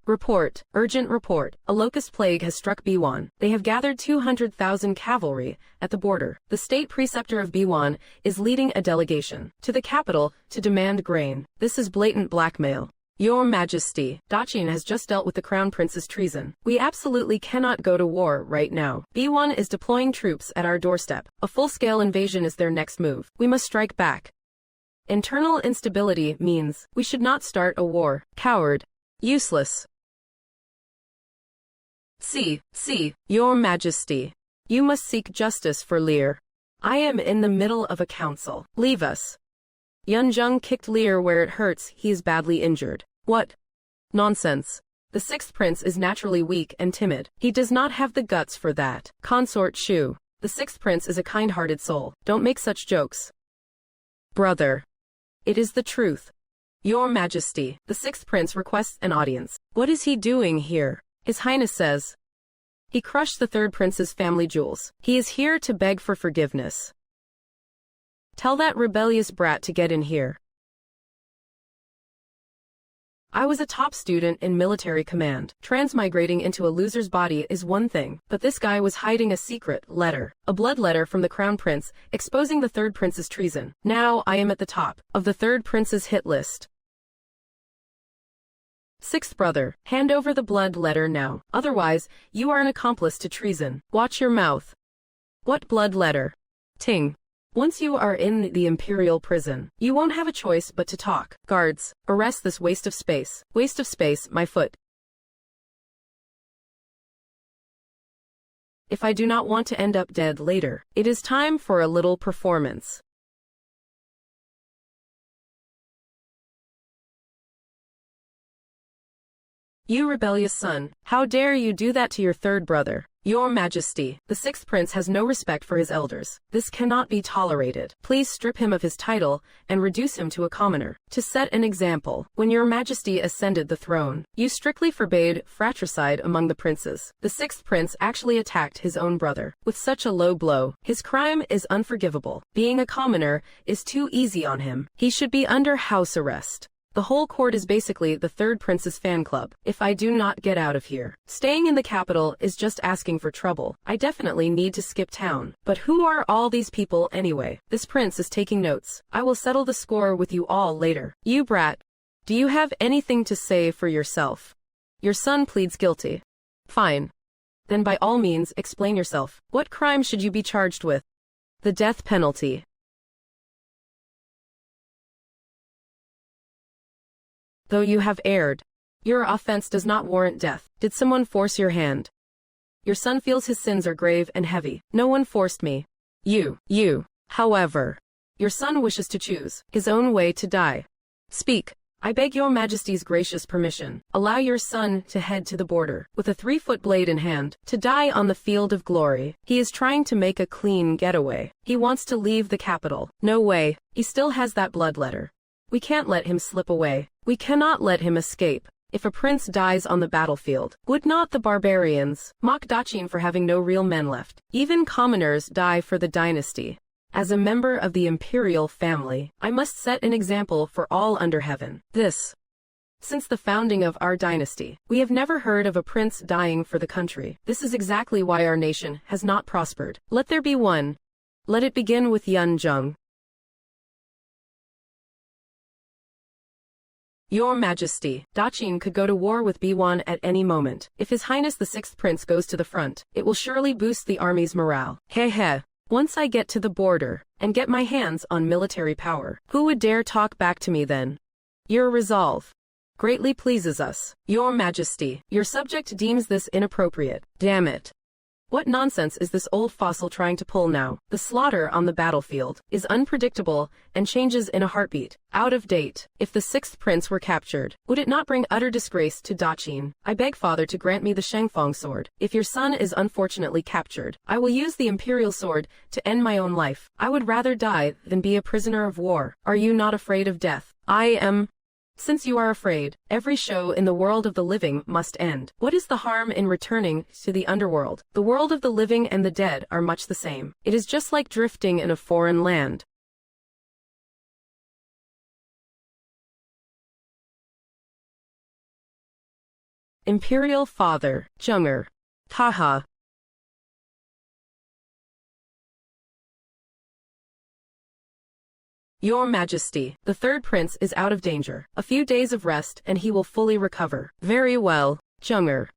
Report, urgent report. A locust plague has struck Biwan. They have gathered 200,000 cavalry at the border. The state preceptor of Biwan is leading a delegation to the capital to demand grain. This is blatant blackmail. Your Majesty, Dachin has just dealt with the Crown Prince's treason. We absolutely cannot go to war right now. B1 is deploying troops at our doorstep. A full-scale invasion is their next move. We must strike back. Internal instability means we should not start a war. Coward. Useless. See, Your Majesty. You must seek justice for Lear. I am in the middle of a council. Leave us. Yunjung kicked Lear where it hurts. He is badly injured. What? Nonsense. The sixth prince is naturally weak and timid. He does not have the guts for that. Consort Shu. The sixth prince is a kind-hearted soul. Don't make such jokes. Brother. It is the truth. Your Majesty, the sixth prince requests an audience. What is he doing here? His Highness says. He crushed the third prince's family jewels. He is here to beg for forgiveness. Tell that rebellious brat to get in here. I was a top student in military command. Transmigrating into a loser's body is one thing, but this guy was hiding a secret letter. A blood letter from the Crown Prince, exposing the third prince's treason. Now I am at the top of the third prince's hit list. Sixth brother, hand over the blood letter now. Otherwise, you are an accomplice to treason. Watch your mouth. What blood letter? Ting. Once you are in the imperial prison, you won't have a choice but to talk. Guards, arrest this waste of space. Waste of space, my foot. If I do not want to end up dead later, it is time for a little performance. You rebellious son, how dare you do that to your third brother? Your Majesty, the sixth prince has no respect for his elders. This cannot be tolerated. Please strip him of his title and reduce him to a commoner. To set an example, when your Majesty ascended the throne, you strictly forbade fratricide among the princes. The sixth prince actually attacked his own brother. With such a low blow, his crime is unforgivable. Being a commoner is too easy on him. He should be under house arrest. The whole court is basically the third prince's fan club. If I do not get out of here, staying in the capital is just asking for trouble. I definitely need to skip town. But who are all these people anyway? This prince is taking notes. I will settle the score with you all later. You brat. Do you have anything to say for yourself? Your son pleads guilty. Fine. Then by all means explain yourself. What crime should you be charged with? The death penalty. Though you have erred, your offense does not warrant death. Did someone force your hand? Your son feels his sins are grave and heavy. No one forced me. You. However, your son wishes to choose his own way to die. Speak. I beg your Majesty's gracious permission. Allow your son to head to the border, with a 3-foot blade in hand, to die on the field of glory. He is trying to make a clean getaway. He wants to leave the capital. No way. He still has that blood letter. We can't let him slip away. We cannot let him escape. If a prince dies on the battlefield, would not the barbarians mock Dachin for having no real men left? Even commoners die for the dynasty. As a member of the imperial family, I must set an example for all under heaven. Since the founding of our dynasty, we have never heard of a prince dying for the country. This is exactly why our nation has not prospered. Let there be one. Let it begin with Yunjung. Your Majesty, Dachin could go to war with B1 at any moment. If His Highness the Sixth Prince goes to the front, it will surely boost the army's morale. Once I get to the border, and get my hands on military power, who would dare talk back to me then? Your resolve greatly pleases us. Your Majesty, your subject deems this inappropriate. Damn it. What nonsense is this old fossil trying to pull now? The slaughter on the battlefield is unpredictable and changes in a heartbeat. Out of date. If the sixth prince were captured, would it not bring utter disgrace to Dachin? I beg father to grant me the Shangfang sword. If your son is unfortunately captured, I will use the imperial sword to end my own life. I would rather die than be a prisoner of war. Are you not afraid of death? I am. Since you are afraid, every show in the world of the living must end. What is the harm in returning to the underworld? The world of the living and the dead are much the same. It is just like drifting in a foreign land. Imperial Father, Zheng'er. Haha. Your Majesty, the third prince is out of danger. A few days of rest and he will fully recover. Very well, Zheng'er.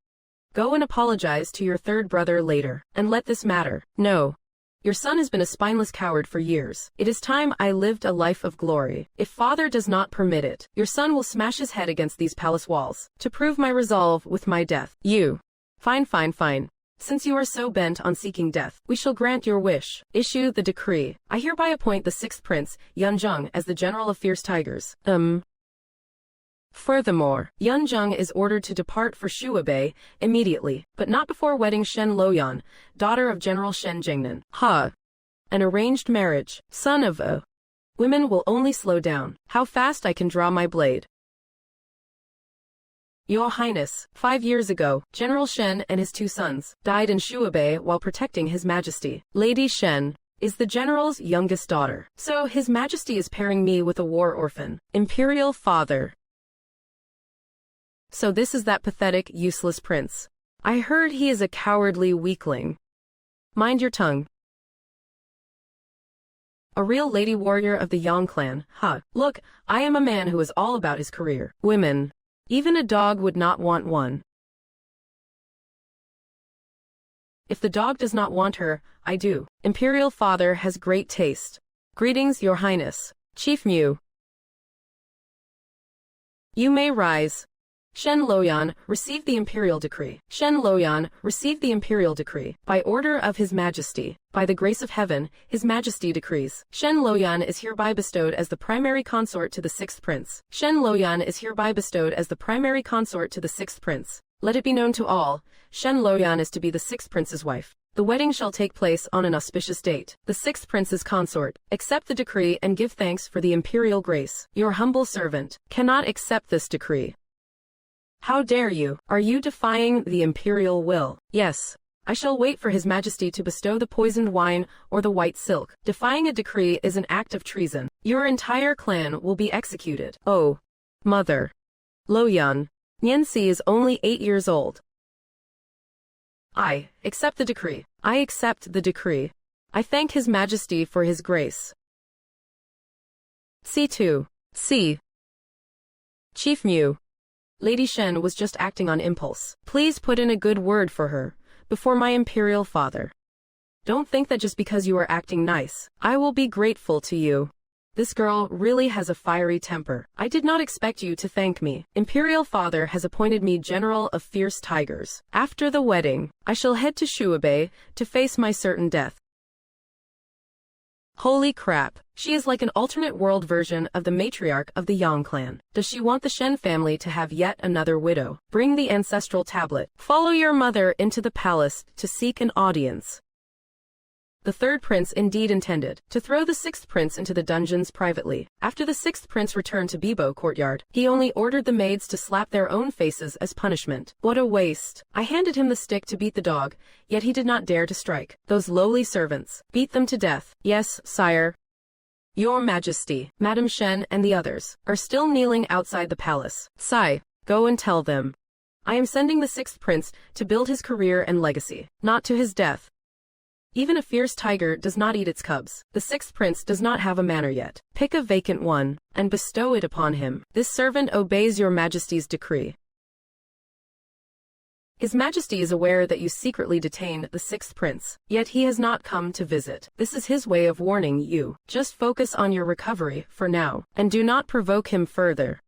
Go and apologize to your third brother later, and let this matter. No. Your son has been a spineless coward for years. It is time I lived a life of glory. If father does not permit it, your son will smash his head against these palace walls, to prove my resolve with my death. You. Fine, fine, fine. Since you are so bent on seeking death, we shall grant your wish. Issue the decree. I hereby appoint the sixth prince, Yunzheng, as the general of fierce tigers. Furthermore, Yunzheng is ordered to depart for Shuabei immediately, but not before wedding Shen Luoyan, daughter of General Shen Jingnan. Ha! An arranged marriage. Son of a... Women will only slow down. How fast I can draw my blade. Your Highness, 5 years ago, General Shen and his 2 sons died in Shuabei while protecting His Majesty. Lady Shen is the general's youngest daughter, so His Majesty is pairing me with a war orphan. Imperial Father. So this is that pathetic, useless prince. I heard he is a cowardly weakling. Mind your tongue. A real lady warrior of the Yang clan, huh? Look, I am a man who is all about his career. Women. Even a dog would not want one. If the dog does not want her, I do. Imperial Father has great taste. Greetings, Your Highness. Chief Mu. You may rise. Shen Luoyan received the imperial decree. Shen Luoyan received the imperial decree. By order of His Majesty, by the grace of heaven, His Majesty decrees. Shen Luoyan is hereby bestowed as the primary consort to the sixth prince. Shen Luoyan is hereby bestowed as the primary consort to the sixth prince. Let it be known to all, Shen Luoyan is to be the sixth prince's wife. The wedding shall take place on an auspicious date. The sixth prince's consort, accept the decree and give thanks for the imperial grace. Your humble servant cannot accept this decree. How dare you? Are you defying the imperial will? Yes. I shall wait for His Majesty to bestow the poisoned wine or the white silk. Defying a decree is an act of treason. Your entire clan will be executed. Oh. Mother. Luoyan. Nianxi is only 8 years old. I accept the decree. I accept the decree. I thank His Majesty for His grace. C2. C. Chief Mu. Lady Shen was just acting on impulse. Please put in a good word for her, before my imperial father. Don't think that just because you are acting nice, I will be grateful to you. This girl really has a fiery temper. I did not expect you to thank me. Imperial father has appointed me general of fierce tigers. After the wedding, I shall head to Shuabei to face my certain death. Holy crap, she is like an alternate world version of the matriarch of the Yang clan. Does she want the Shen family to have yet another widow? Bring the ancestral tablet. Follow your mother into the palace to seek an audience. The third prince indeed intended to throw the sixth prince into the dungeons privately. After the sixth prince returned to Bibo courtyard, he only ordered the maids to slap their own faces as punishment. What a waste. I handed him the stick to beat the dog, yet he did not dare to strike. Those lowly servants. Beat them to death. Yes, sire. Your Majesty, Madame Shen and the others are still kneeling outside the palace. Sai, go and tell them. I am sending the sixth prince to build his career and legacy, not to his death. Even a fierce tiger does not eat its cubs. The sixth prince does not have a manor yet. Pick a vacant one, and bestow it upon him. This servant obeys your Majesty's decree. His Majesty is aware that you secretly detained the sixth prince, yet he has not come to visit. This is his way of warning you. Just focus on your recovery, for now, and do not provoke him further.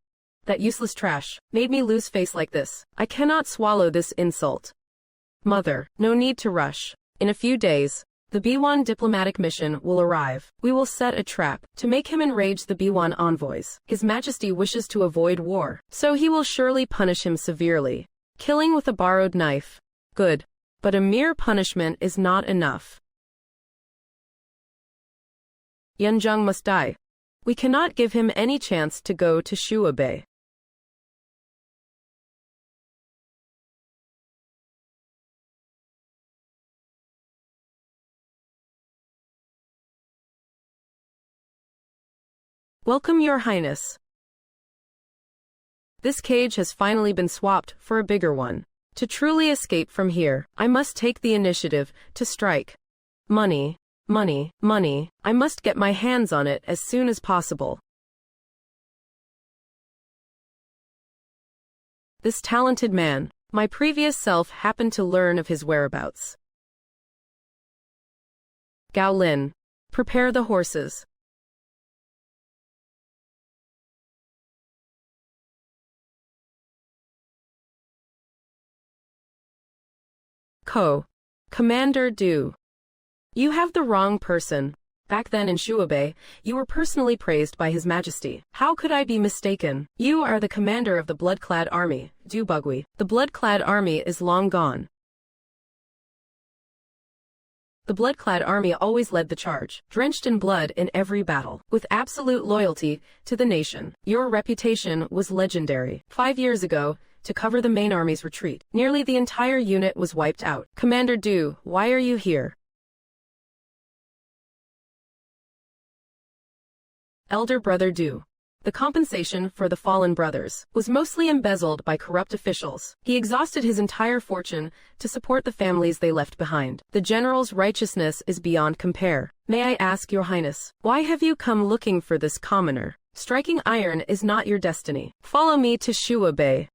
That useless trash made me lose face like this. I cannot swallow this insult. Mother, no need to rush. In a few days, the B1 diplomatic mission will arrive. We will set a trap to make him enrage the B1 envoys. His Majesty wishes to avoid war, so he will surely punish him severely. Killing with a borrowed knife. Good. But a mere punishment is not enough. Yunzheng must die. We cannot give him any chance to go to Shuabei. Welcome, Your Highness. This cage has finally been swapped for a bigger one. To truly escape from here, I must take the initiative to strike. Money, money, money. I must get my hands on it as soon as possible. This talented man, my previous self happened to learn of his whereabouts. Gao Lin, prepare the horses. Commander Du. You have the wrong person. Back then in Shuabe, you were personally praised by His Majesty. How could I be mistaken? You are the commander of the blood-clad army, Du Bugui. The blood-clad army is long gone. The blood-clad army always led the charge, drenched in blood in every battle, with absolute loyalty to the nation. Your reputation was legendary. 5 years ago, to cover the main army's retreat, nearly the entire unit was wiped out. Commander Du, why are you here? Elder Brother Du. The compensation for the fallen brothers was mostly embezzled by corrupt officials. He exhausted his entire fortune to support the families they left behind. The general's righteousness is beyond compare. May I ask, Your Highness, why have you come looking for this commoner? Striking iron is not your destiny. Follow me to Shua Bay.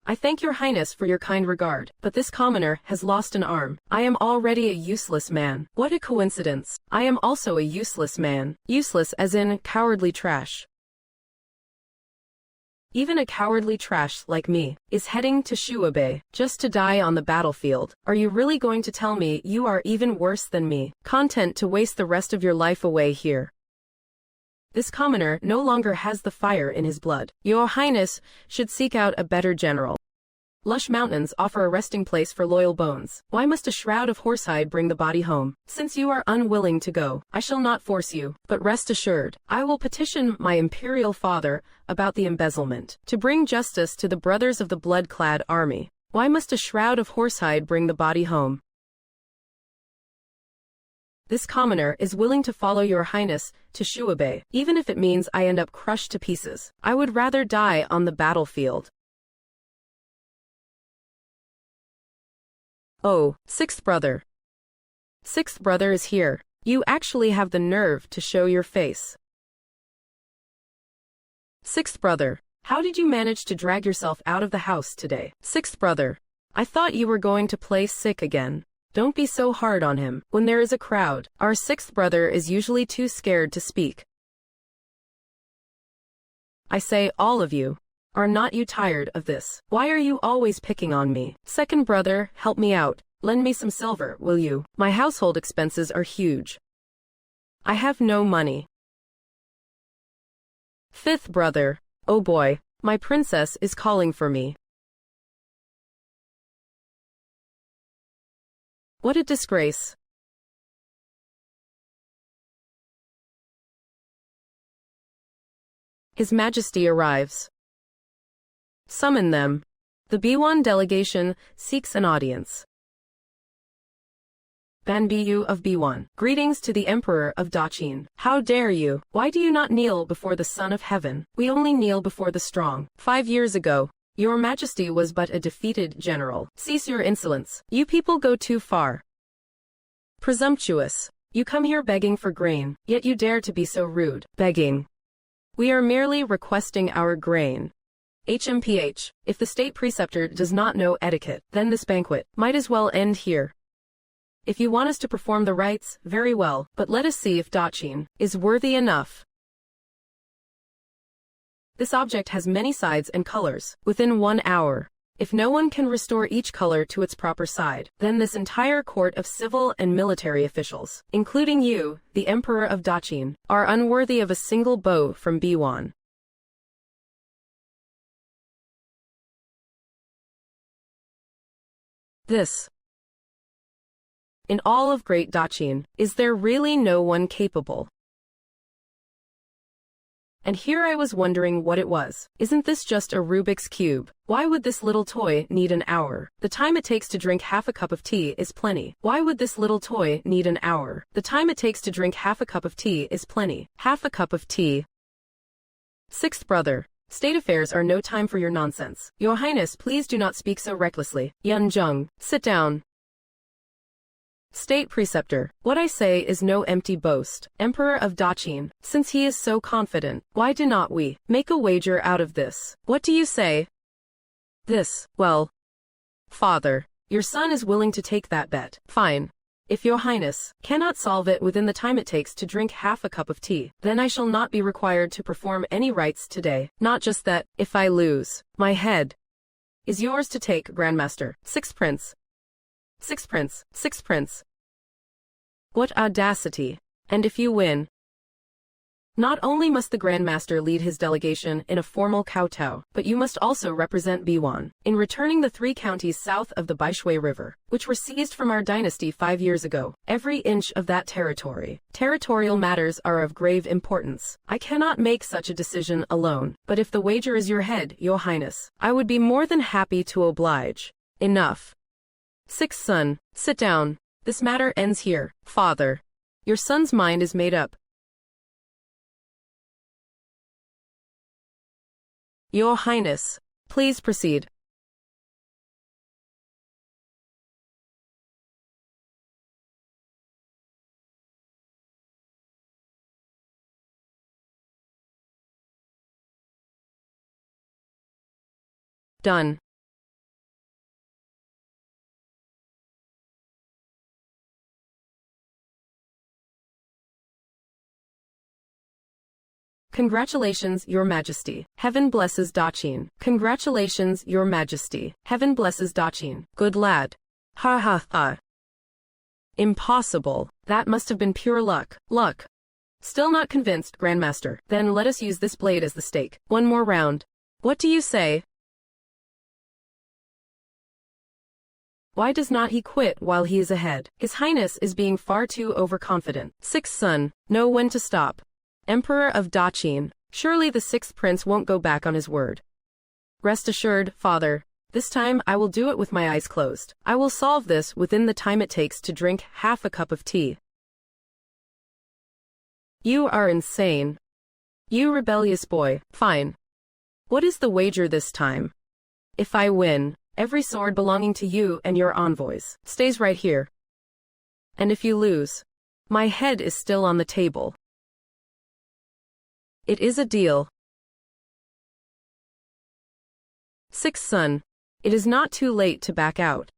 I thank Your Highness for your kind regard, but this commoner has lost an arm. I am already a useless man. What a coincidence. I am also a useless man. Useless as in cowardly trash. Even a cowardly trash like me is heading to Shua Bay just to die on the battlefield. Are you really going to tell me you are even worse than me? Content to waste the rest of your life away here. This commoner no longer has the fire in his blood. Your Highness should seek out a better general. Lush mountains offer a resting place for loyal bones. Why must a shroud of horsehide bring the body home? Since you are unwilling to go, I shall not force you, but rest assured, I will petition my imperial father about the embezzlement, to bring justice to the brothers of the blood-clad army. Why must a shroud of horsehide bring the body home? This commoner is willing to follow Your Highness to Shua Bay, even if it means I end up crushed to pieces. I would rather die on the battlefield. Oh, sixth brother. Sixth brother is here. You actually have the nerve to show your face. Sixth brother, how did you manage to drag yourself out of the house today? Sixth brother, I thought you were going to play sick again. Don't be so hard on him. When there is a crowd, our sixth brother is usually too scared to speak. I say, all of you. Are not you tired of this? Why are you always picking on me? Second brother, help me out. Lend me some silver, will you? My household expenses are huge. I have no money. Fifth brother, oh boy, my princess is calling for me. What a disgrace. His Majesty arrives. Summon them. The B1 delegation seeks an audience. Ban Bu of B1. Greetings to the Emperor of Daqin. How dare you? Why do you not kneel before the Son of Heaven? We only kneel before the strong. 5 years ago, Your Majesty was but a defeated general. Cease your insolence. You people go too far. Presumptuous. You come here begging for grain, yet you dare to be so rude. Begging. We are merely requesting our grain. HMPH. If the state preceptor does not know etiquette, then this banquet might as well end here. If you want us to perform the rites, very well, but let us see if Daqin is worthy enough. This object has many sides and colors. Within 1 hour, if no one can restore each color to its proper side, then this entire court of civil and military officials, including you, the Emperor of Daqin, are unworthy of a single bow from B1. This. In all of Great Daqin, is there really no one capable? And here I was wondering what it was. Isn't this just a Rubik's Cube? Why would this little toy need an hour? The time it takes to drink half a cup of tea is plenty. Why would this little toy need an hour? The time it takes to drink half a cup of tea is plenty. Half a cup of tea. Sixth brother. State affairs are no time for your nonsense. Your Highness, please do not speak so recklessly. Yunjung, sit down. State Preceptor, what I say is no empty boast. Emperor of Daqin, since he is so confident, why do not we make a wager out of this? What do you say? This, well, Father, your son is willing to take that bet. Fine. If your Highness cannot solve it within the time it takes to drink half a cup of tea, then I shall not be required to perform any rites today. Not just that, if I lose, my head is yours to take, Grandmaster. Sixth Prince. Sixth Prince. Sixth Prince. What audacity. And if you win, not only must the Grandmaster lead his delegation in a formal kowtow, but you must also represent Biwan in returning the 3 counties south of the Baishui River, which were seized from our dynasty 5 years ago. Every inch of that territory. Territorial matters are of grave importance. I cannot make such a decision alone, but if the wager is your head, Your Highness, I would be more than happy to oblige. Enough. Sixth son, sit down. This matter ends here, Father. Your son's mind is made up. Your Highness, please proceed. Done. Congratulations, Your Majesty. Heaven blesses Daqin. Congratulations, Your Majesty. Heaven blesses Daqin. Good lad. Ha ha ha. Impossible. That must have been pure luck. Luck. Still not convinced, Grandmaster. Then let us use this blade as the stake. One more round. What do you say? Why does not he quit while he is ahead? His Highness is being far too overconfident. Sixth son, know when to stop. Emperor of Daqin, surely the 6th Prince won't go back on his word. Rest assured, Father, this time I will do it with my eyes closed. I will solve this within the time it takes to drink half a cup of tea. You are insane. You rebellious boy. Fine. What is the wager this time? If I win, every sword belonging to you and your envoys stays right here. And if you lose, my head is still on the table. It is a deal. Sixth son, it is not too late to back out.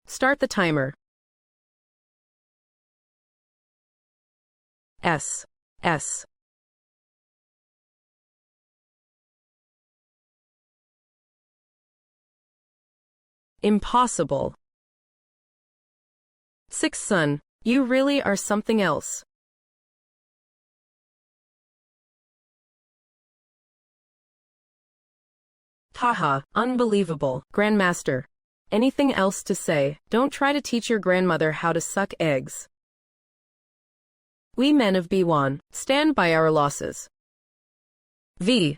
Start the timer. S. Impossible. Sixth son, you really are something else. Haha, unbelievable. Grandmaster. Anything else to say? Don't try to teach your grandmother how to suck eggs. We men of Biwan stand by our losses. V.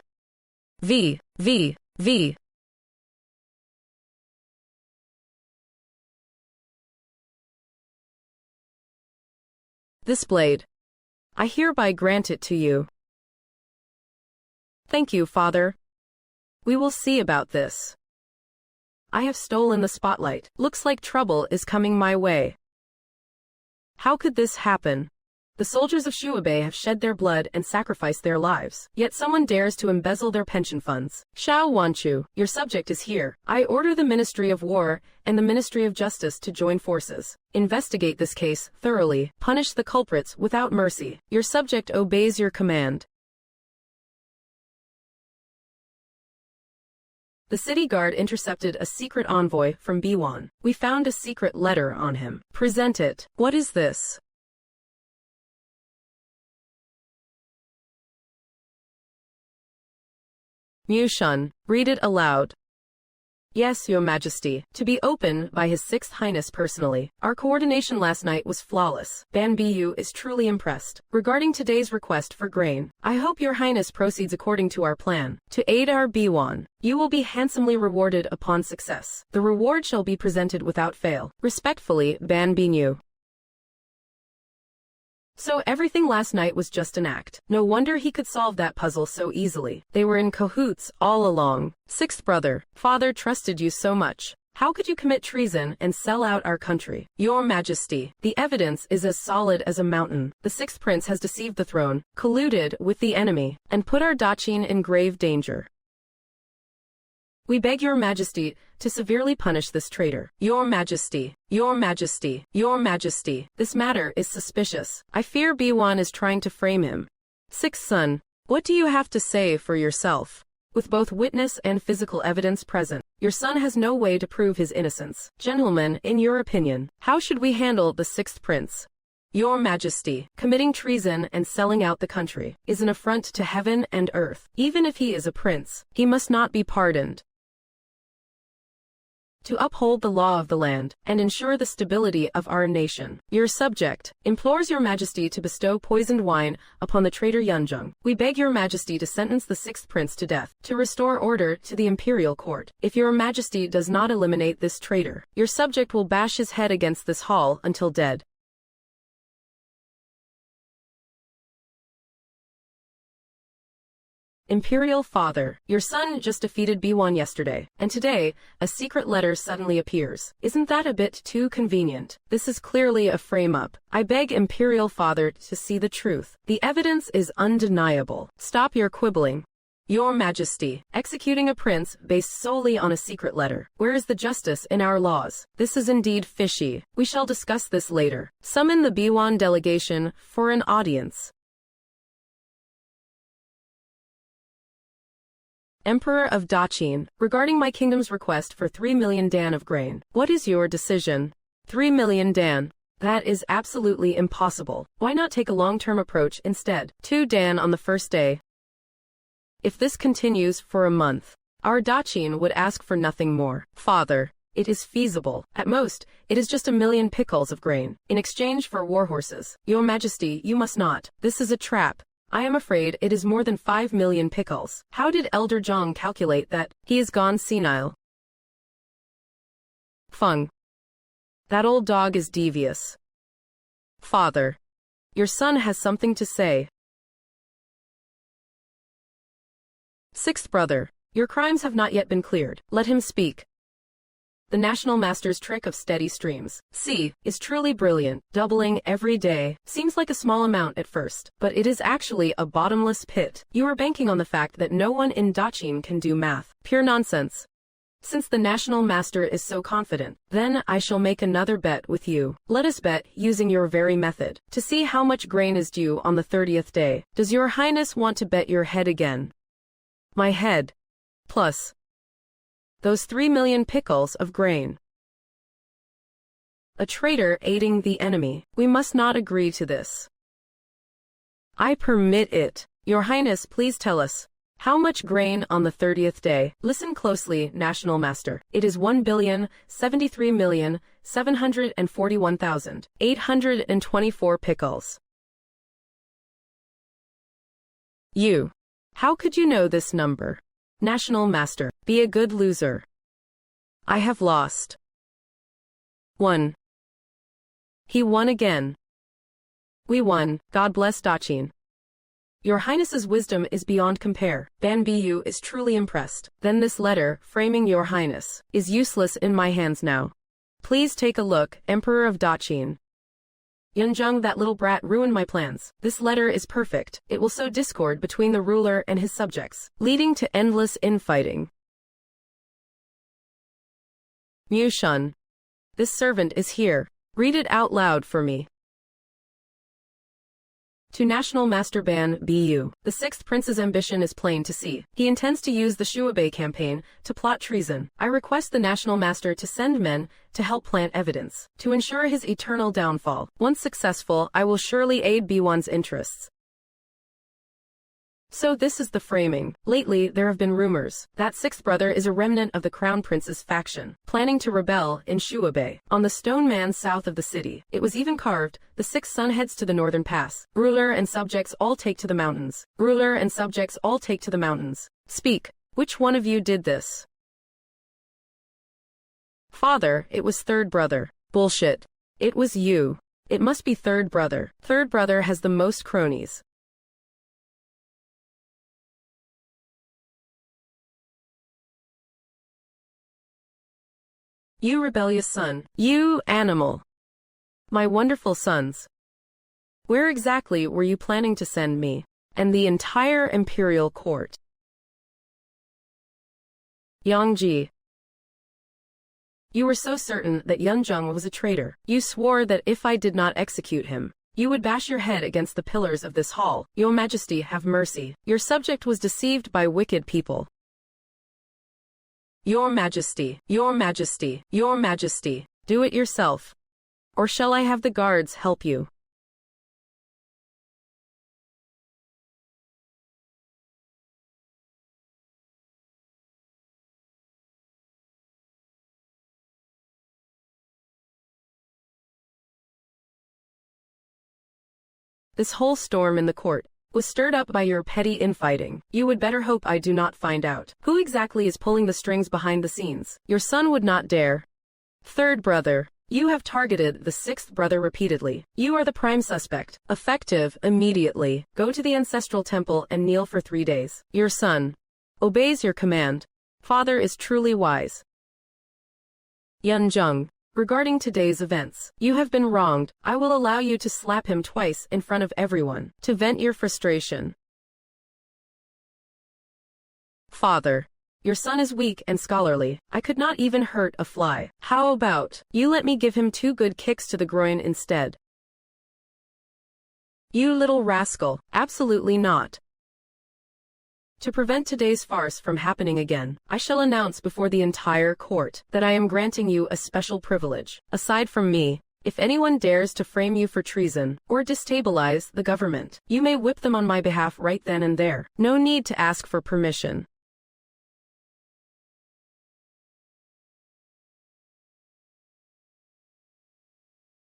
This blade, I hereby grant it to you. Thank you, Father. We will see about this. I have stolen the spotlight. Looks like trouble is coming my way. How could this happen? The soldiers of Shuabei have shed their blood and sacrificed their lives. Yet someone dares to embezzle their pension funds. Xiao Wanchu, your subject is here. I order the Ministry of War and the Ministry of Justice to join forces. Investigate this case thoroughly. Punish the culprits without mercy. Your subject obeys your command. The city guard intercepted a secret envoy from Biwan. We found a secret letter on him. Present it. What is this? Mushun, read it aloud. Yes, Your Majesty. To be opened by His Sixth Highness personally. Our coordination last night was flawless. Ban Bu is truly impressed. Regarding today's request for grain, I hope Your Highness proceeds according to our plan. To aid our Biwan, you will be handsomely rewarded upon success. The reward shall be presented without fail. Respectfully, Ban Bu. So everything last night was just an act. No wonder he could solve that puzzle so easily. They were in cahoots all along. Sixth brother, father trusted you so much. How could you commit treason and sell out our country? Your Majesty, the evidence is as solid as a mountain. The sixth prince has deceived the throne, colluded with the enemy, and put our Dachin in grave danger. We beg your Majesty to severely punish this traitor. Your Majesty, your Majesty, your Majesty, this matter is suspicious. I fear B1 is trying to frame him. Sixth son, what do you have to say for yourself? With both witness and physical evidence present, your son has no way to prove his innocence. Gentlemen, in your opinion, how should we handle the sixth prince? Your Majesty, committing treason and selling out the country is an affront to heaven and earth. Even if he is a prince, he must not be pardoned. To uphold the law of the land and ensure the stability of our nation, your subject implores your Majesty to bestow poisoned wine upon the traitor Yunjung. We beg your Majesty to sentence the sixth prince to death, to restore order to the imperial court. If your Majesty does not eliminate this traitor, your subject will bash his head against this hall until dead. Imperial father, your son just defeated B1 yesterday, and today, a secret letter suddenly appears. Isn't that a bit too convenient? This is clearly a frame-up. I beg Imperial father to see the truth. The evidence is undeniable. Stop your quibbling. Your Majesty, executing a prince based solely on a secret letter. Where is the justice in our laws? This is indeed fishy. We shall discuss this later. Summon the B1 delegation for an audience. Emperor of Dachin, regarding my kingdom's request for 3 million dan of grain, what is your decision? 3 million dan. That is absolutely impossible. Why not take a long-term approach instead? 2 dan on the first day. If this continues for a month, our Dachin would ask for nothing more. Father, it is feasible. At most, it is just 1 million pickles of grain, in exchange for war horses. Your Majesty, you must not. This is a trap. I am afraid it is more than 5 million pickles. How did Elder Zhang calculate that? He is gone senile. Feng. That old dog is devious. Father. Your son has something to say. Sixth brother. Your crimes have not yet been cleared. Let him speak. The National Master's trick of steady streams, is truly brilliant. Doubling every day seems like a small amount at first, but it is actually a bottomless pit. You are banking on the fact that no one in Dachin can do math. Pure nonsense. Since the National Master is so confident, then I shall make another bet with you. Let us bet using your very method, to see how much grain is due on the 30th day. Does your Highness want to bet your head again? My head. Plus those 3 million pickles of grain. A traitor aiding the enemy. We must not agree to this. I permit it. Your Highness, please tell us. How much grain on the 30th day? Listen closely, National Master. It is 1,073,741,824 pickles. You. How could you know this number? National Master, be a good loser. I have lost. 1. He won again. We won. God bless Dachin. Your Highness's wisdom is beyond compare. Ban Bu is truly impressed. Then this letter, framing your Highness, is useless in my hands now. Please take a look, Emperor of Dachin. Yunjung, that little brat ruined my plans. This letter is perfect. It will sow discord between the ruler and his subjects, leading to endless infighting. Mushun. This servant is here. Read it out loud for me. To National Master Ban Bu, the sixth prince's ambition is plain to see. He intends to use the Shuabei campaign to plot treason. I request the National Master to send men to help plant evidence, to ensure his eternal downfall. Once successful, I will surely aid B1's interests. So this is the framing. Lately, there have been rumors that sixth brother is a remnant of the Crown Prince's faction, planning to rebel in Shuabei, on the stone man south of the city. It was even carved, the sixth son heads to the northern pass. Ruler and subjects all take to the mountains. Ruler and subjects all take to the mountains. Speak. Which one of you did this? Father, it was third brother. Bullshit. It was you. It must be third brother. Third brother has the most cronies. You rebellious son. You animal. My wonderful sons. Where exactly were you planning to send me? And the entire imperial court. Yangji. You were so certain that Yunjung was a traitor. You swore that if I did not execute him, you would bash your head against the pillars of this hall. Your Majesty, have mercy. Your subject was deceived by wicked people. Your Majesty, Your Majesty, Your Majesty, do it yourself. Or shall I have the guards help you? This whole storm in the court was stirred up by your petty infighting. You would better hope I do not find out. Who exactly is pulling the strings behind the scenes? Your son would not dare. Third brother. You have targeted the sixth brother repeatedly. You are the prime suspect. Effective immediately. Go to the ancestral temple and kneel for 3 days. Your son obeys your command. Father is truly wise. Yunjung. Regarding today's events, you have been wronged. I will allow you to slap him twice in front of everyone, to vent your frustration. Father. Your son is weak and scholarly. I could not even hurt a fly. How about you let me give him 2 good kicks to the groin instead? You little rascal. Absolutely not. To prevent today's farce from happening again, I shall announce before the entire court that I am granting you a special privilege. Aside from me, if anyone dares to frame you for treason or destabilize the government, you may whip them on my behalf right then and there. No need to ask for permission.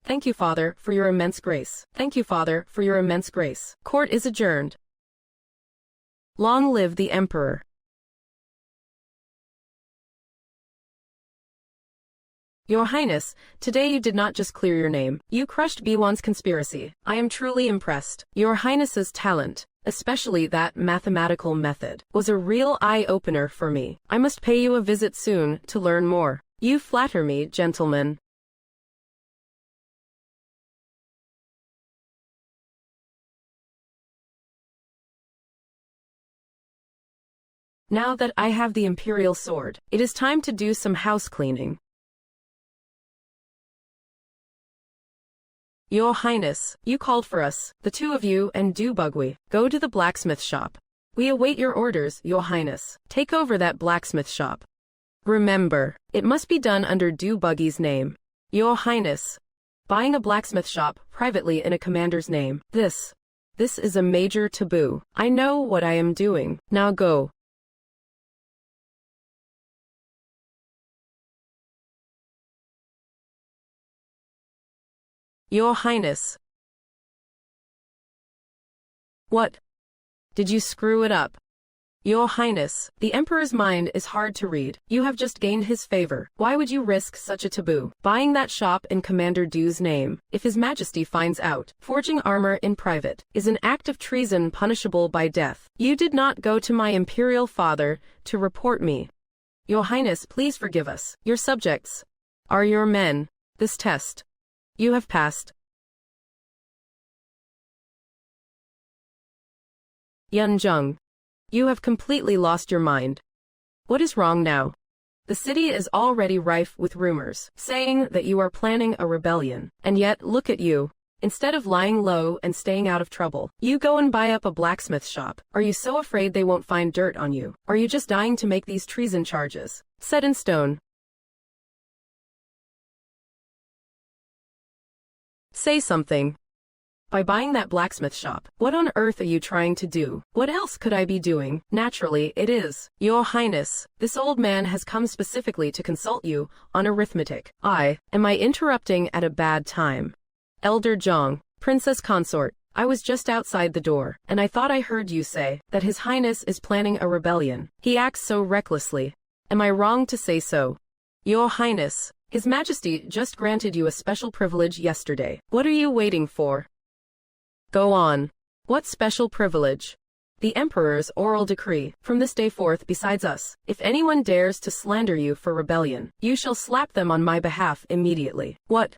Thank you, Father, for your immense grace. Thank you, Father, for your immense grace. Court is adjourned. Long live the Emperor. Your Highness, today you did not just clear your name, you crushed Biwan's conspiracy. I am truly impressed. Your Highness's talent, especially that mathematical method, was a real eye-opener for me. I must pay you a visit soon to learn more. You flatter me, gentlemen. Now that I have the imperial sword, it is time to do some house cleaning. Your Highness, you called for us, the 2 of you and Du Bugui. Go to the blacksmith shop. We await your orders, Your Highness. Take over that blacksmith shop. Remember, it must be done under Du Bugui's name. Your Highness. Buying a blacksmith shop privately in a commander's name. This is a major taboo. I know what I am doing. Now go. Your Highness. What? Did you screw it up? Your Highness, the Emperor's mind is hard to read. You have just gained his favor. Why would you risk such a taboo? Buying that shop in Commander Du's name, if His Majesty finds out, forging armor in private, is an act of treason punishable by death. You did not go to my imperial father to report me. Your Highness, please forgive us. Your subjects are your men. This test you have passed. Yunjung. You have completely lost your mind. What is wrong now? The city is already rife with rumors, saying that you are planning a rebellion. And yet, look at you. Instead of lying low and staying out of trouble, you go and buy up a blacksmith shop. Are you so afraid they won't find dirt on you? Are you just dying to make these treason charges set in stone? Say something. By buying that blacksmith shop, what on earth are you trying to do? What else could I be doing? Naturally, it is. Your Highness, this old man has come specifically to consult you on arithmetic. Am I interrupting at a bad time? Elder Zhang, Princess Consort, I was just outside the door, and I thought I heard you say that His Highness is planning a rebellion. He acts so recklessly. Am I wrong to say so? Your Highness, His Majesty just granted you a special privilege yesterday. What are you waiting for? Go on. What special privilege? The Emperor's oral decree. From this day forth, besides us, if anyone dares to slander you for rebellion, you shall slap them on my behalf immediately. What?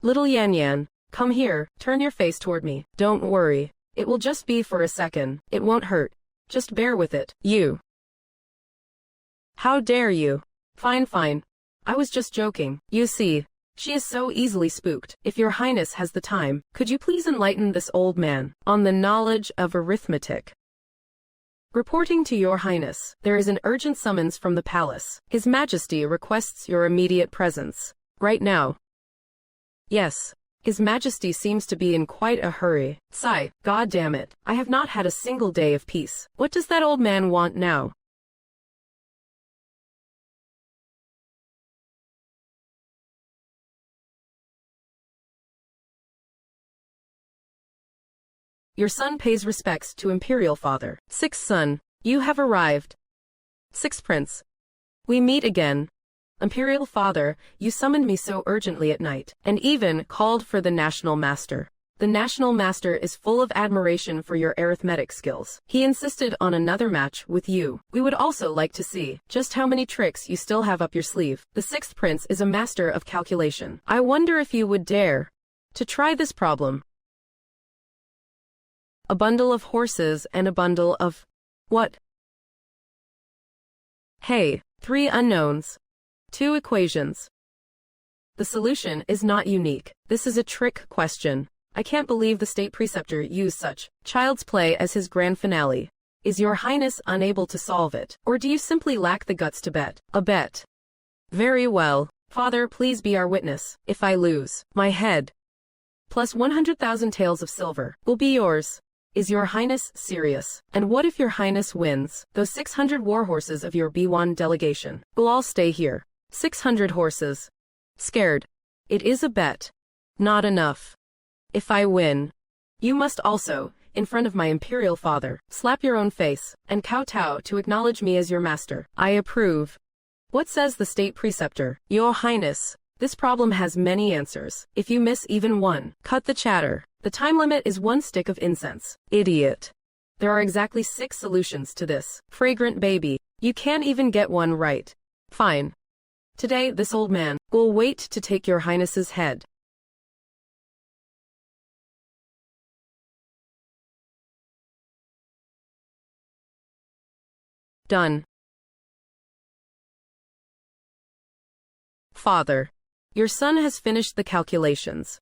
Little Yan Yan, come here, turn your face toward me. Don't worry. It will just be for a second. It won't hurt. Just bear with it. You. How dare you? Fine, fine. I was just joking. You see, she is so easily spooked. If your highness has the time, could you please enlighten this old man on the knowledge of arithmetic? Reporting to your highness, there is an urgent summons from the palace. His Majesty requests your immediate presence. Right now. Yes. His Majesty seems to be in quite a hurry. Sigh, God damn it. I have not had a single day of peace. What does that old man want now? Your son pays respects to Imperial Father. Sixth son, you have arrived. Sixth Prince, we meet again. Imperial Father, you summoned me so urgently at night, and even called for the National Master. The National Master is full of admiration for your arithmetic skills. He insisted on another match with you. We would also like to see just how many tricks you still have up your sleeve. The Sixth Prince is a master of calculation. I wonder if you would dare to try this problem. A bundle of horses and a bundle of... what? Hey, 3 unknowns. 2 equations. The solution is not unique. This is a trick question. I can't believe the state preceptor used such child's play as his grand finale. Is your highness unable to solve it, or do you simply lack the guts to bet? A bet. Very well. Father, please be our witness. If I lose, my head, plus 100,000 taels of silver, will be yours. Is your highness serious? And what if your highness wins? Those 600 war horses of your B1 delegation will all stay here. 600 horses. Scared. It is a bet. Not enough. If I win, you must also, in front of my imperial father, slap your own face, and kowtow to acknowledge me as your master. I approve. What says the state preceptor? Your highness, this problem has many answers. If you miss even one, cut the chatter. The time limit is 1 stick of incense. Idiot. There are exactly 6 solutions to this. Fragrant baby. You can't even get one right. Fine. Today, this old man will wait to take your highness's head. Done. Father, your son has finished the calculations.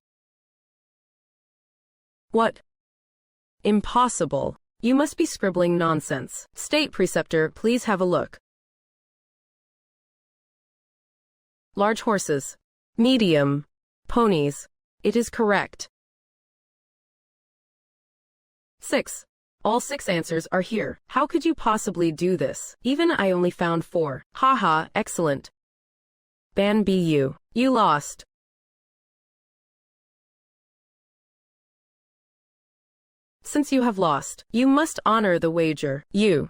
What? Impossible. You must be scribbling nonsense. State preceptor, please have a look. Large horses. Medium. Ponies. It is correct. 6. All 6 answers are here. How could you possibly do this? Even I only found 4. Haha, excellent. Ban BU. You lost. Since you have lost, you must honor the wager. Your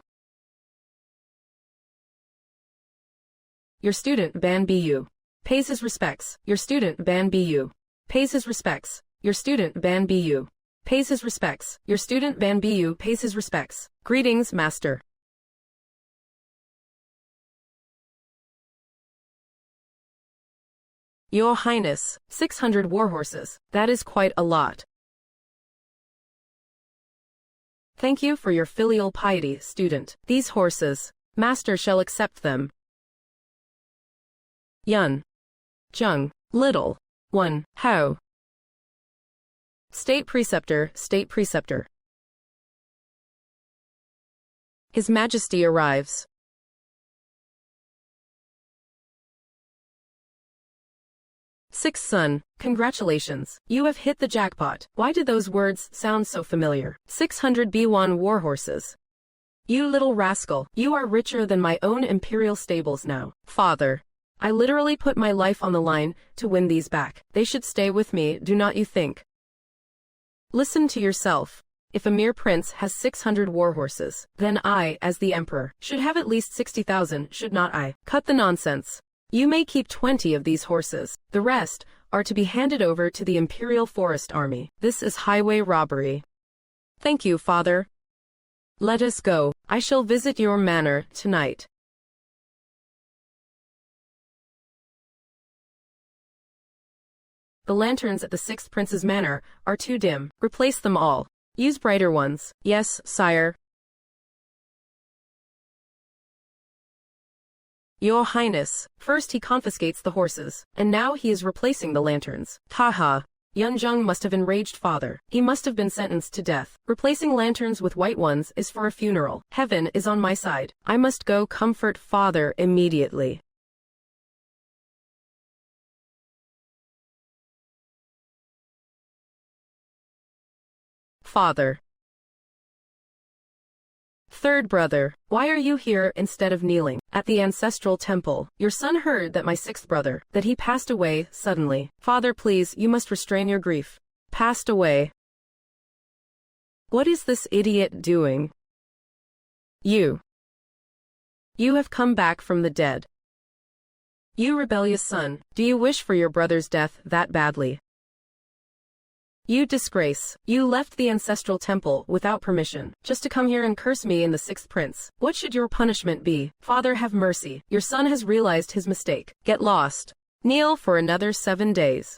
student Ban BU pays his respects. Your student Ban BU pays his respects. Your student Ban BU pays his respects. Your student Ban BU pays his respects. Greetings, master. Your highness, 600 war horses. That is quite a lot. Thank you for your filial piety, student. These horses, master shall accept them. Yun. Jung. Little. One. How? State preceptor, state preceptor. His Majesty arrives. Sixth son, congratulations. You have hit the jackpot. Why did those words sound so familiar? 600 B1 war horses. You little rascal, you are richer than my own imperial stables now. Father, I literally put my life on the line to win these back. They should stay with me, do not you think? Listen to yourself. If a mere prince has 600 war horses, then I, as the emperor, should have at least 60,000, should not I? Cut the nonsense. You may keep 20 of these horses. The rest are to be handed over to the Imperial Forest Army. This is highway robbery. Thank you, father. Let us go. I shall visit your manor tonight. The lanterns at the sixth prince's manor are too dim. Replace them all. Use brighter ones. Yes, sire. Your Highness. First he confiscates the horses, and now he is replacing the lanterns. Haha. Yunjung must have enraged father. He must have been sentenced to death. Replacing lanterns with white ones is for a funeral. Heaven is on my side. I must go comfort father immediately. Father. Third brother, why are you here instead of kneeling at the ancestral temple? Your son heard that my sixth brother, that he passed away suddenly. Father, please, you must restrain your grief. Passed away. What is this idiot doing? You have come back from the dead. You rebellious son, do you wish for your brother's death that badly? You disgrace. You left the ancestral temple without permission, just to come here and curse me and the sixth prince. What should your punishment be? Father, have mercy. Your son has realized his mistake. Get lost. Kneel for another 7 days.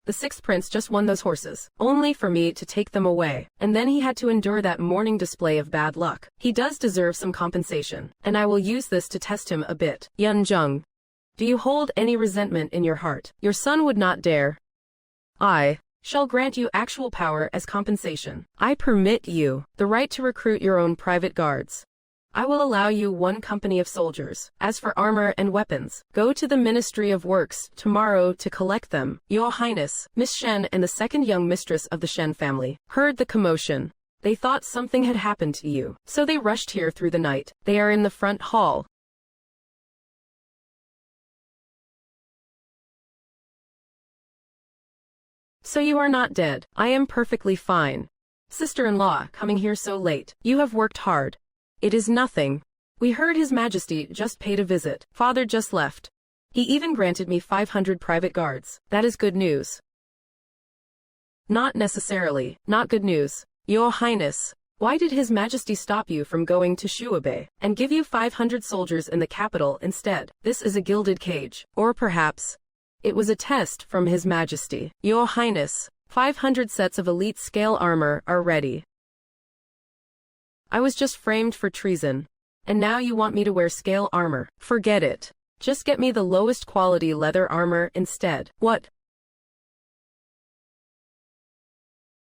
The sixth prince just won those horses, only for me to take them away, and then he had to endure that morning display of bad luck. He does deserve some compensation, and I will use this to test him a bit. Yunjung, do you hold any resentment in your heart? Your son would not dare. I shall grant you actual power as compensation. I permit you the right to recruit your own private guards. I will allow you 1 company of soldiers. As for armor and weapons, go to the Ministry of Works tomorrow to collect them. Your Highness, Miss Shen and the second young mistress of the Shen family heard the commotion. They thought something had happened to you, so they rushed here through the night. They are in the front hall. So you are not dead. I am perfectly fine. Sister-in-law, coming here so late. You have worked hard. It is nothing. We heard His Majesty just paid a visit. Father just left. He even granted me 500 private guards. That is good news. Not necessarily. Not good news. Your Highness, why did His Majesty stop you from going to Shuabe and give you 500 soldiers in the capital instead? This is a gilded cage. Or perhaps it was a test from His Majesty. Your Highness, 500 sets of elite scale armor are ready. I was just framed for treason. And now you want me to wear scale armor. Forget it. Just get me the lowest quality leather armor instead. What?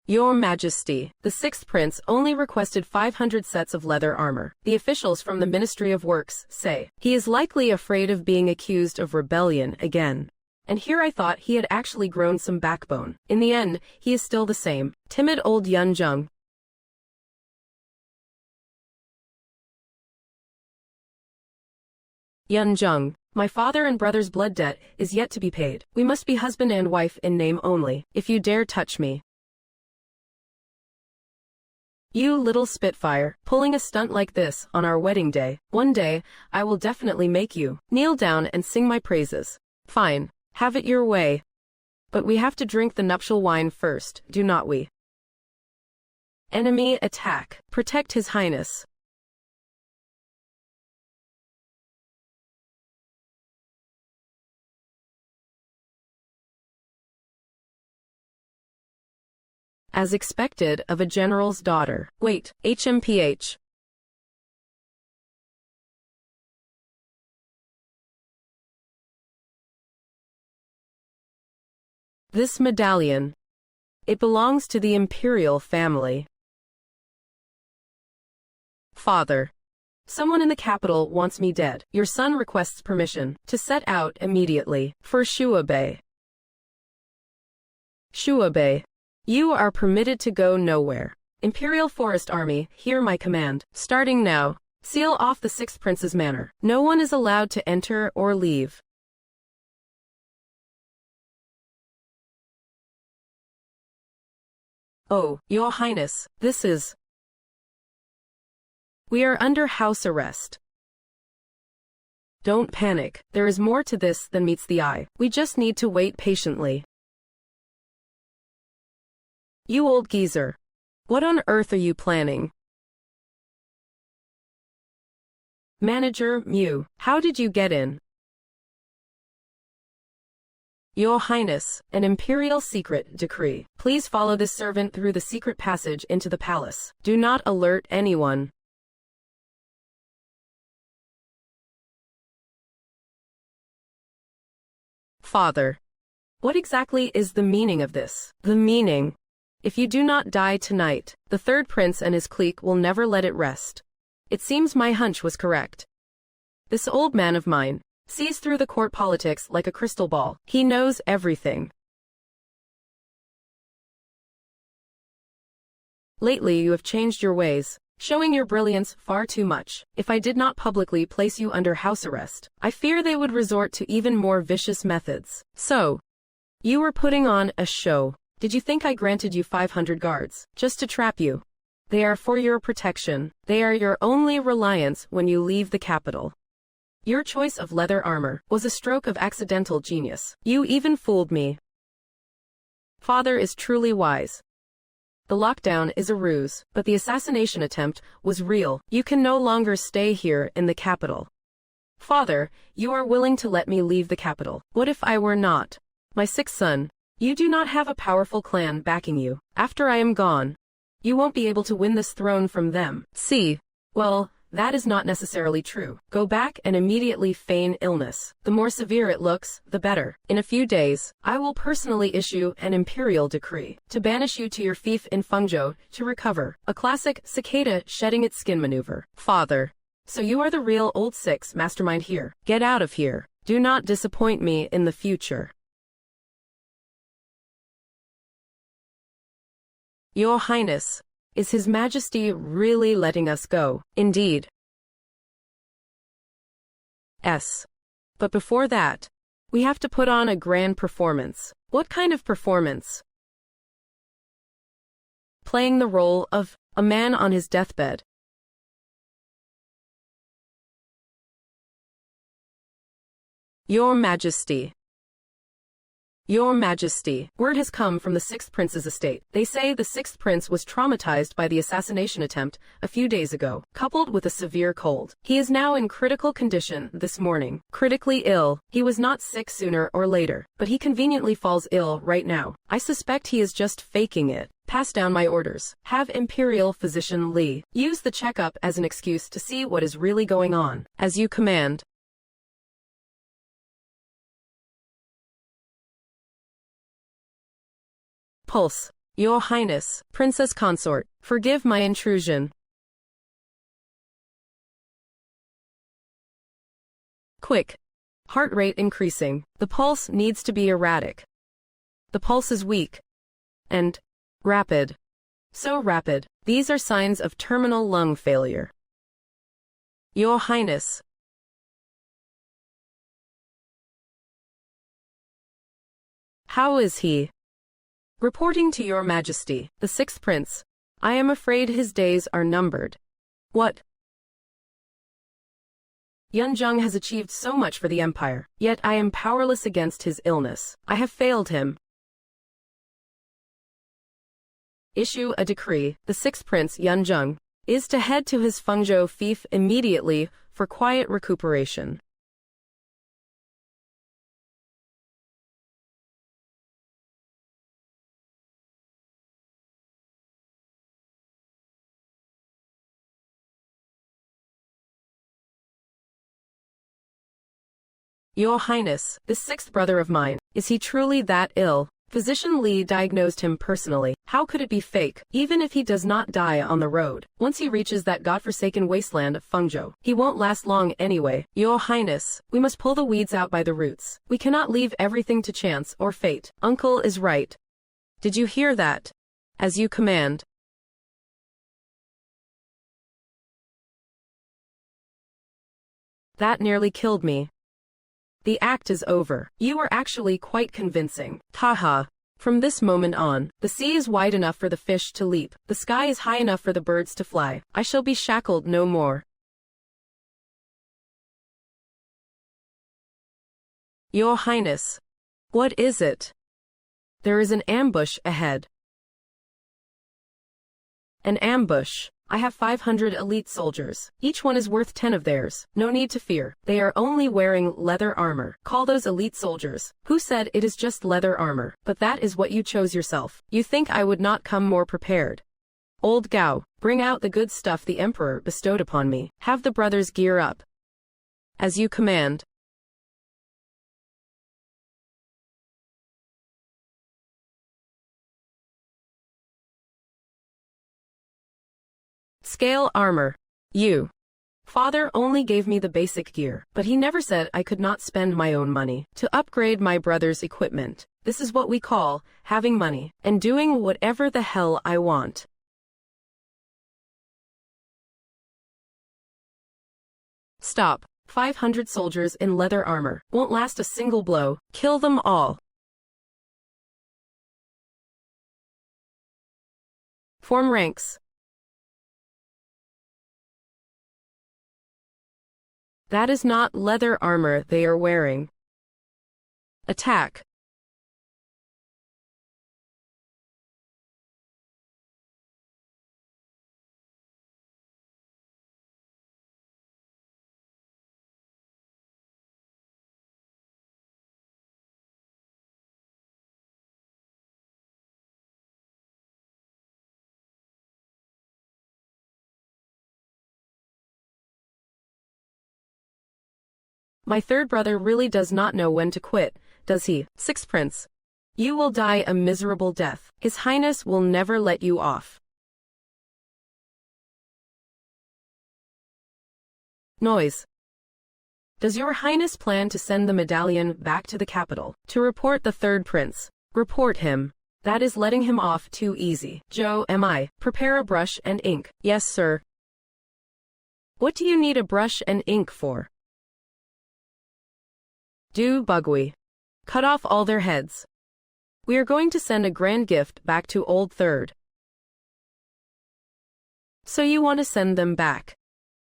Your Majesty, the sixth prince only requested 500 sets of leather armor. The officials from the Ministry of Works say he is likely afraid of being accused of rebellion again. And here I thought he had actually grown some backbone. In the end, he is still the same, timid old Yunjung. Yunjung, my father and brother's blood debt is yet to be paid. We must be husband and wife in name only. If you dare touch me. You little spitfire, pulling a stunt like this on our wedding day. One day, I will definitely make you kneel down and sing my praises. Fine. Have it your way. But we have to drink the nuptial wine first, do not we? Enemy attack. Protect His Highness. As expected of a general's daughter. Wait, HMPH. This medallion. It belongs to the imperial family. Father. Someone in the capital wants me dead. Your son requests permission to set out immediately for Shuabe. Shuabe. You are permitted to go nowhere. Imperial Forest Army, hear my command. Starting now. Seal off the sixth prince's manor. No one is allowed to enter or leave. Oh, Your Highness, this is... We are under house arrest. Don't panic. There is more to this than meets the eye. We just need to wait patiently. You old geezer. What on earth are you planning? Manager, Mew. How did you get in? Your Highness, an imperial secret decree. Please follow this servant through the secret passage into the palace. Do not alert anyone. Father. What exactly is the meaning of this? The meaning. If you do not die tonight, the third prince and his clique will never let it rest. It seems my hunch was correct. This old man of mine sees through the court politics like a crystal ball. He knows everything. Lately you have changed your ways, showing your brilliance far too much. If I did not publicly place you under house arrest, I fear they would resort to even more vicious methods. So, you were putting on a show. Did you think I granted you 500 guards, just to trap you? They are for your protection. They are your only reliance when you leave the capital. Your choice of leather armor was a stroke of accidental genius. You even fooled me. Father is truly wise. The lockdown is a ruse, but the assassination attempt was real. You can no longer stay here in the capital. Father, you are willing to let me leave the capital. What if I were not? My sixth son, you do not have a powerful clan backing you. After I am gone, you won't be able to win this throne from them. See, well, that is not necessarily true. Go back and immediately feign illness. The more severe it looks, the better. In a few days, I will personally issue an imperial decree to banish you to your fief in Fengzhou to recover. A classic cicada shedding its skin maneuver. Father. So you are the real old six mastermind here. Get out of here. Do not disappoint me in the future. Your Highness. Is His Majesty really letting us go? Indeed. But before that, we have to put on a grand performance. What kind of performance? Playing the role of a man on his deathbed. Your Majesty. Your Majesty, word has come from the sixth prince's estate. They say the sixth prince was traumatized by the assassination attempt a few days ago, coupled with a severe cold. He is now in critical condition this morning. Critically ill. He was not sick sooner or later, but he conveniently falls ill right now. I suspect he is just faking it. Pass down my orders. Have Imperial Physician Li use the checkup as an excuse to see what is really going on. As you command. Pulse. Your Highness, Princess Consort, forgive my intrusion. Quick. Heart rate increasing. The pulse needs to be erratic. The pulse is weak. And rapid. So rapid. These are signs of terminal lung failure. Your Highness. How is he? Reporting to Your Majesty, the sixth prince. I am afraid his days are numbered. What? Yunjung has achieved so much for the empire, yet I am powerless against his illness. I have failed him. Issue a decree. The sixth prince, Yunjung, is to head to his Fengzhou fief immediately for quiet recuperation. Your Highness, this sixth brother of mine, is he truly that ill? Physician Li diagnosed him personally. How could it be fake? Even if he does not die on the road, once he reaches that godforsaken wasteland of Fengzhou, he won't last long anyway. Your Highness, we must pull the weeds out by the roots. We cannot leave everything to chance or fate. Uncle is right. Did you hear that? As you command. That nearly killed me. The act is over. You are actually quite convincing. Haha. From this moment on, the sea is wide enough for the fish to leap. The sky is high enough for the birds to fly. I shall be shackled no more. Your Highness. What is it? There is an ambush ahead. An ambush. I have 500 elite soldiers. Each one is worth 10 of theirs. No need to fear. They are only wearing leather armor. Call those elite soldiers. Who said it is just leather armor? But that is what you chose yourself. You think I would not come more prepared? Old Gao, bring out the good stuff the Emperor bestowed upon me. Have the brothers gear up. As you command. Scale armor. You. Father only gave me the basic gear, but he never said I could not spend my own money to upgrade my brother's equipment. This is what we call having money and doing whatever the hell I want. Stop. 500 soldiers in leather armor won't last a single blow. Kill them all. Form ranks. That is not leather armor they are wearing. Attack. My third brother really does not know when to quit, does he? Sixth Prince. You will die a miserable death. His Highness will never let you off. Noise. Does your Highness plan to send the medallion back to the capital to report the third prince? Report him. That is letting him off too easy. Joe, am I? Prepare a brush and ink. Yes, sir. What do you need a brush and ink for? Do Bugui. Cut off all their heads. We are going to send a grand gift back to Old Third. So you want to send them back?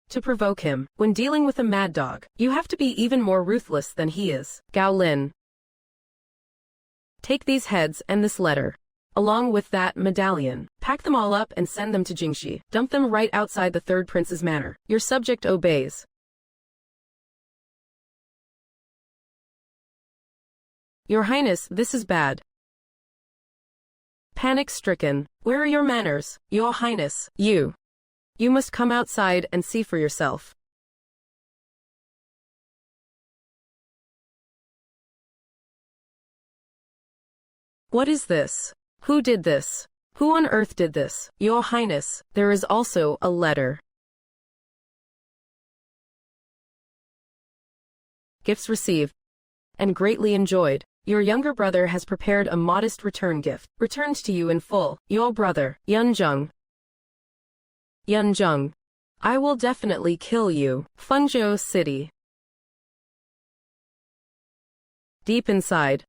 To provoke him. When dealing with a mad dog, you have to be even more ruthless than he is. Gao Lin. Take these heads and this letter, along with that medallion. Pack them all up and send them to Jingxi. Dump them right outside the third prince's manor. Your subject obeys. Your Highness, this is bad. Panic-stricken. Where are your manners? Your Highness, you. You must come outside and see for yourself. What is this? Who did this? Who on earth did this? Your Highness, there is also a letter. Gifts received and greatly enjoyed. Your younger brother has prepared a modest return gift, returned to you in full. Your brother, Yunzheng. Yunzheng. I will definitely kill you. Fengzhou City. Deep inside.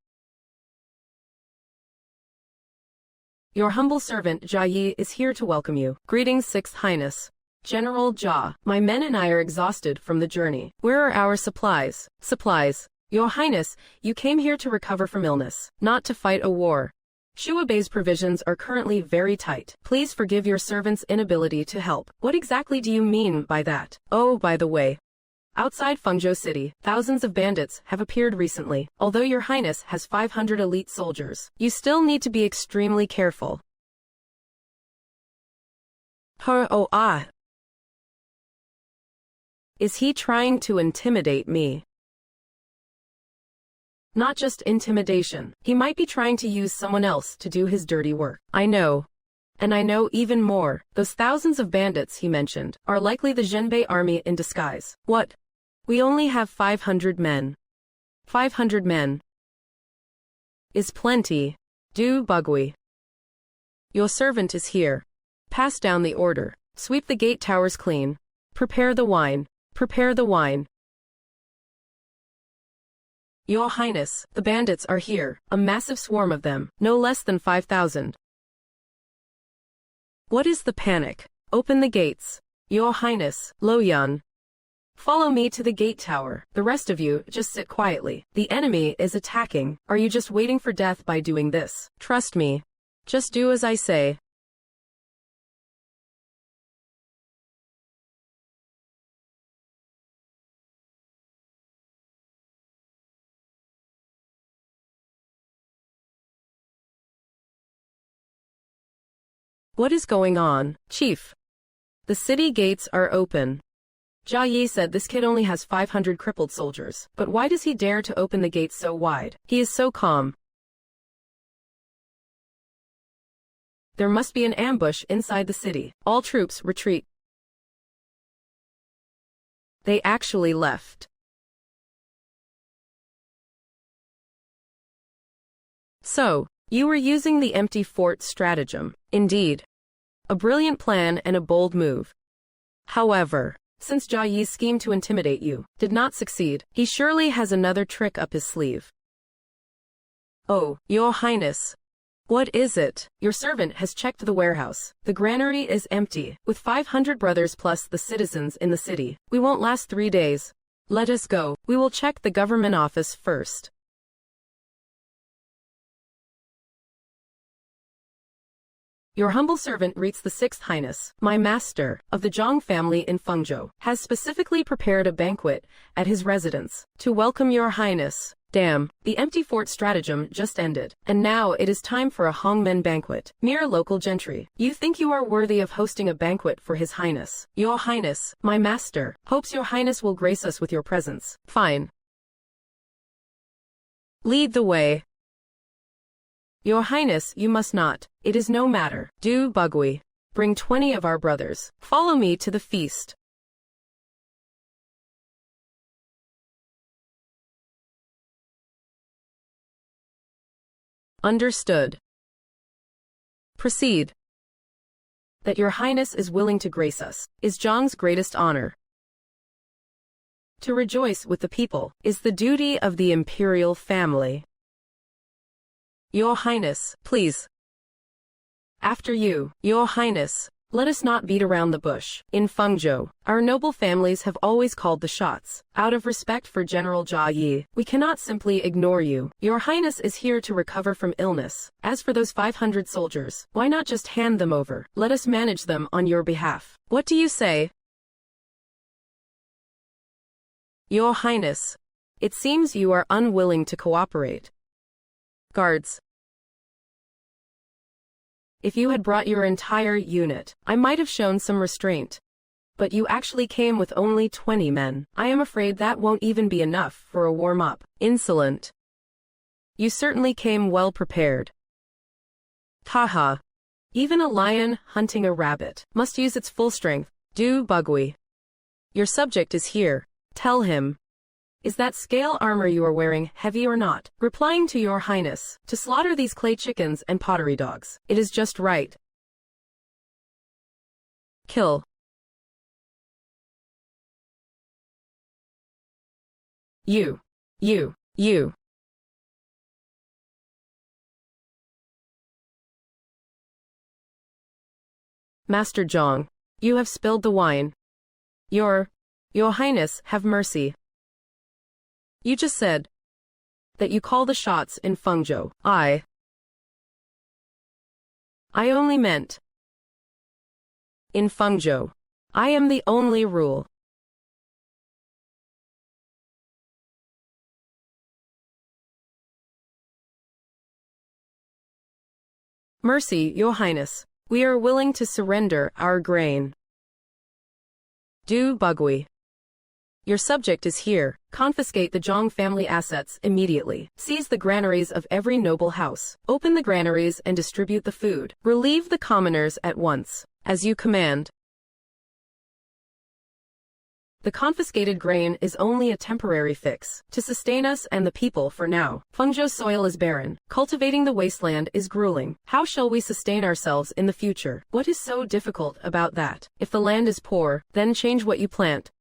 Your humble servant Jia Yi is here to welcome you. Greetings, Sixth Highness. General Jia, my men and I are exhausted from the journey. Where are our supplies? Supplies. Your Highness, you came here to recover from illness, not to fight a war. Shua Bey's provisions are currently very tight. Please forgive your servant's inability to help. What exactly do you mean by that? Oh, by the way, outside Fengzhou City, thousands of bandits have appeared recently. Although your Highness has 500 elite soldiers, you still need to be extremely careful. Is he trying to intimidate me? Not just intimidation. He might be trying to use someone else to do his dirty work. I know. And I know even more. Those thousands of bandits he mentioned are likely the Zhenbei army in disguise. What? We only have 500 men. 500 men is plenty. Du Bugui. Your servant is here. Pass down the order. Sweep the gate towers clean. Prepare the wine. Prepare the wine. Your Highness, the bandits are here, a massive swarm of them, no less than 5,000. What is the panic? Open the gates. Your Highness, Lo Yan. Follow me to the gate tower. The rest of you, just sit quietly. The enemy is attacking. Are you just waiting for death by doing this? Trust me. Just do as I say. What is going on, Chief? The city gates are open. Jia Yi said this kid only has 500 crippled soldiers, but why does he dare to open the gates so wide? He is so calm. There must be an ambush inside the city. All troops retreat. They actually left. So, you were using the empty fort stratagem. Indeed. A brilliant plan and a bold move. However, since Jia Yi's scheme to intimidate you did not succeed, he surely has another trick up his sleeve. Oh, Your Highness. What is it? Your servant has checked the warehouse. The granary is empty. With 500 brothers plus the citizens in the city, we won't last 3 days. Let us go. We will check the government office first. Your humble servant greets the 6th Highness. My master, of the Zhang family in Fengzhou, has specifically prepared a banquet at his residence to welcome Your Highness. Damn, the empty fort stratagem just ended, and now it is time for a Hongmen banquet. Mere local gentry. You think you are worthy of hosting a banquet for His Highness. Your Highness, my master, hopes Your Highness will grace us with your presence. Fine. Lead the way. Your Highness, you must not. It is no matter. Do Bugui. Bring 20 of our brothers. Follow me to the feast. Understood. Proceed. That Your Highness is willing to grace us is Zhang's greatest honor. To rejoice with the people is the duty of the imperial family. Your Highness, please. After you, Your Highness. Let us not beat around the bush. In Fengzhou, our noble families have always called the shots. Out of respect for General Jia Yi, we cannot simply ignore you. Your Highness is here to recover from illness. As for those 500 soldiers, why not just hand them over? Let us manage them on your behalf. What do you say? Your Highness, it seems you are unwilling to cooperate. Guards. If you had brought your entire unit, I might have shown some restraint. But you actually came with only 20 men. I am afraid that won't even be enough for a warm-up. Insolent. You certainly came well prepared. Haha. Even a lion hunting a rabbit must use its full strength. Do Bugui. Your subject is here. Tell him. Is that scale armor you are wearing heavy or not? Replying to Your Highness, to slaughter these clay chickens and pottery dogs. It is just right. Kill. You. Master Zhang, you have spilled the wine. Your Highness, have mercy. You just said that you call the shots in Fengzhou. I only meant in Fengzhou. I am the only rule. Mercy, Your Highness. We are willing to surrender our grain. Do Bugui. Your subject is here. Confiscate the Zhang family assets immediately. Seize the granaries of every noble house. Open the granaries and distribute the food. Relieve the commoners at once. As you command. The confiscated grain is only a temporary fix to sustain us and the people for now. Fengzhou's soil is barren. Cultivating the wasteland is grueling. How shall we sustain ourselves in the future? What is so difficult about that? If the land is poor, then change what you plant.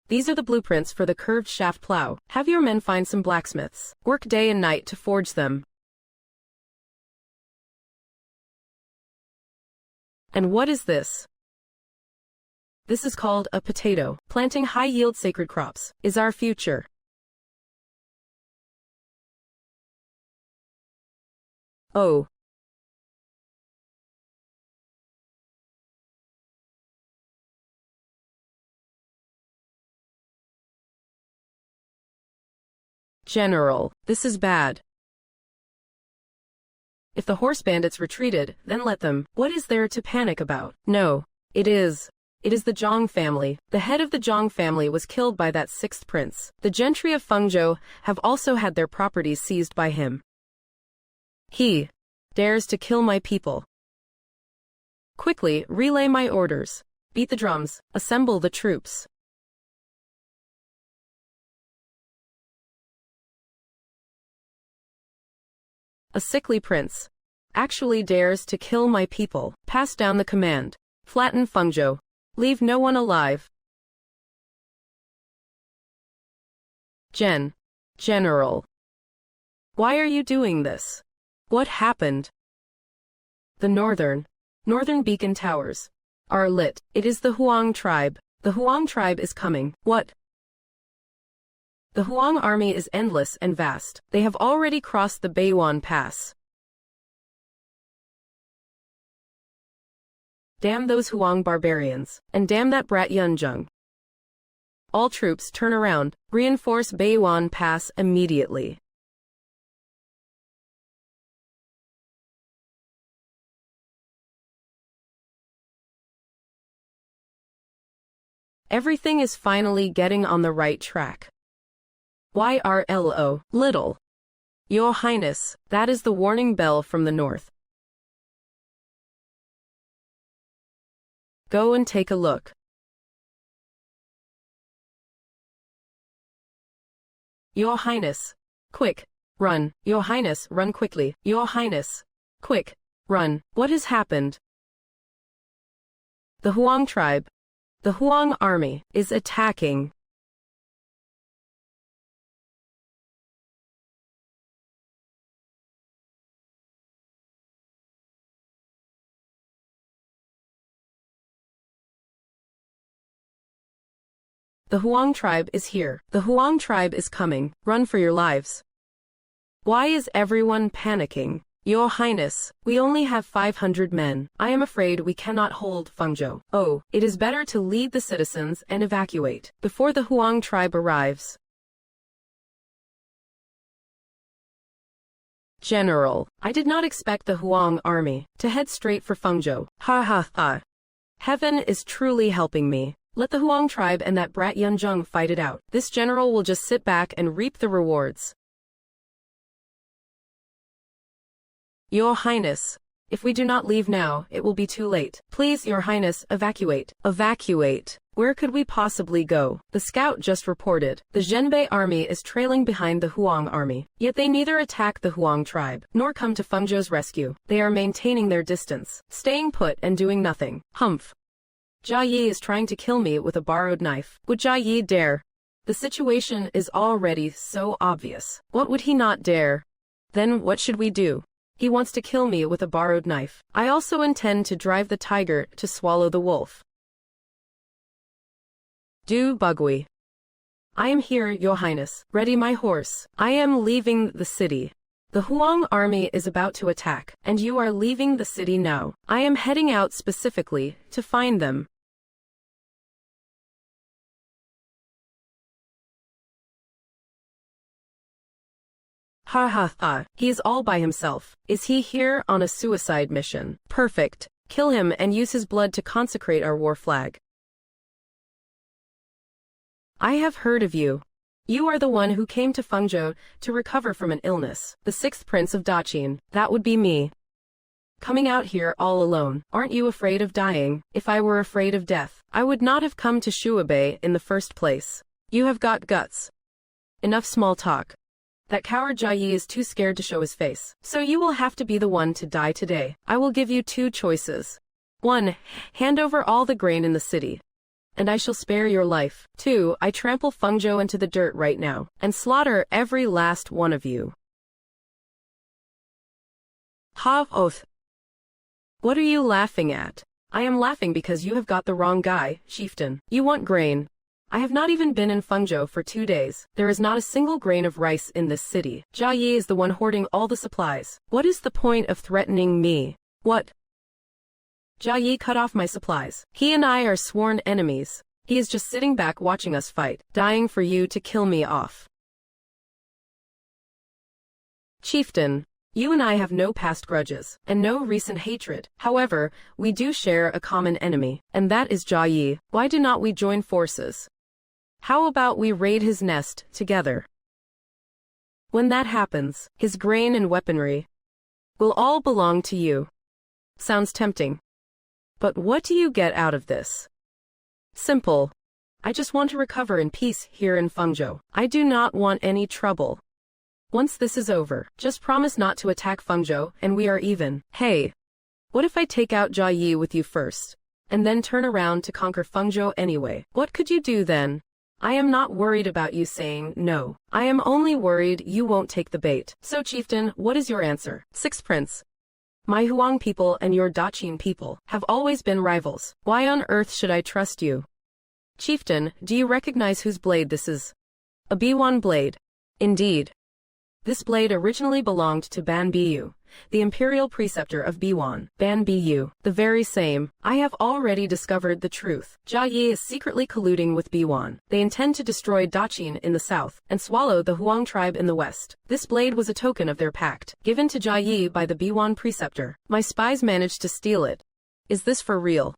These are the blueprints for the curved shaft plow. Have your men find some blacksmiths. Work day and night to forge them. And what is this? This is called a potato. Planting high-yield sacred crops is our future. Oh. General, this is bad. If the horse bandits retreated, then let them. What is there to panic about? No. It is the Zhang family. The head of the Zhang family was killed by that sixth prince. The gentry of Fengzhou have also had their properties seized by him. He dares to kill my people. Quickly, relay my orders. Beat the drums. Assemble the troops. A sickly prince actually dares to kill my people. Pass down the command. Flatten Fengzhou. Leave no one alive. General. Why are you doing this? What happened? The northern beacon towers are lit. It is the Huang tribe. The Huang tribe is coming. What? The Huang army is endless and vast. They have already crossed the Beiwan Pass. Damn those Huang barbarians. And damn that brat Yunzheng. All troops turn around. Reinforce Beiwan Pass immediately. Everything is finally getting on the right track. YRLO, little. Your Highness, that is the warning bell from the north. Go and take a look. Your Highness, quick, run. Your Highness, run quickly. Your Highness, quick, run. What has happened? The Huang tribe, the Huang army, is attacking. The Huang tribe is here. The Huang tribe is coming. Run for your lives. Why is everyone panicking? Your Highness, we only have 500 men. I am afraid we cannot hold Fengzhou. Oh, it is better to lead the citizens and evacuate before the Huang tribe arrives. General, I did not expect the Huang army to head straight for Fengzhou. Ha ha ha. Heaven is truly helping me. Let the Huang tribe and that brat Yunzheng fight it out. This general will just sit back and reap the rewards. Your Highness, if we do not leave now, it will be too late. Please, Your Highness, evacuate. Evacuate? Where could we possibly go? The scout just reported. The Zhenbei army is trailing behind the Huang army. Yet they neither attack the Huang tribe, nor come to Fengzhou's rescue. They are maintaining their distance, staying put and doing nothing. Humph. Jia Yi is trying to kill me with a borrowed knife. Would Jia Yi dare? The situation is already so obvious. What would he not dare? Then what should we do? He wants to kill me with a borrowed knife. I also intend to drive the tiger to swallow the wolf. Du Bugui. I am here, Your Highness. Ready my horse. I am leaving the city. The Huang army is about to attack, and you are leaving the city now. I am heading out specifically to find them. Ha ha ha, he is all by himself. Is he here on a suicide mission? Perfect. Kill him and use his blood to consecrate our war flag. I have heard of you. You are the one who came to Fengzhou to recover from an illness. The sixth prince of Daqin. That would be me. Coming out here all alone. Aren't you afraid of dying? If I were afraid of death, I would not have come to Shuabei in the first place. You have got guts. Enough small talk. That coward Jia Yi is too scared to show his face. So you will have to be the one to die today. I will give you two choices. 1. Hand over all the grain in the city, and I shall spare your life. 2. I trample Fengzhou into the dirt right now, and slaughter every last one of you. Have oath. What are you laughing at? I am laughing because you have got the wrong guy, chieftain. You want grain. I have not even been in Fengzhou for 2 days. There is not a single grain of rice in this city. Jia Yi is the one hoarding all the supplies. What is the point of threatening me? What? Jia Yi cut off my supplies. He and I are sworn enemies. He is just sitting back watching us fight, dying for you to kill me off. Chieftain, you and I have no past grudges, and no recent hatred. However, we do share a common enemy, and that is Jia Yi. Why do not we join forces? How about we raid his nest together? When that happens, his grain and weaponry will all belong to you. Sounds tempting. But what do you get out of this? Simple. I just want to recover in peace here in Fengzhou. I do not want any trouble. Once this is over, just promise not to attack Fengzhou, and we are even. Hey, what if I take out Jia Yi with you first, and then turn around to conquer Fengzhou anyway? What could you do then? I am not worried about you saying no. I am only worried you won't take the bait. So chieftain, what is your answer? Sixth prince. My Huang people and your Daqin people have always been rivals. Why on earth should I trust you? Chieftain, do you recognize whose blade this is? A Biwan blade. Indeed. This blade originally belonged to Ban Bu, the imperial preceptor of Biwan. Ban Bu, the very same. I have already discovered the truth. Jia Yi is secretly colluding with Biwan. They intend to destroy Daqin in the south and swallow the Huang tribe in the west. This blade was a token of their pact, given to Jia Yi by the Biwan preceptor. My spies managed to steal it. Is this for real?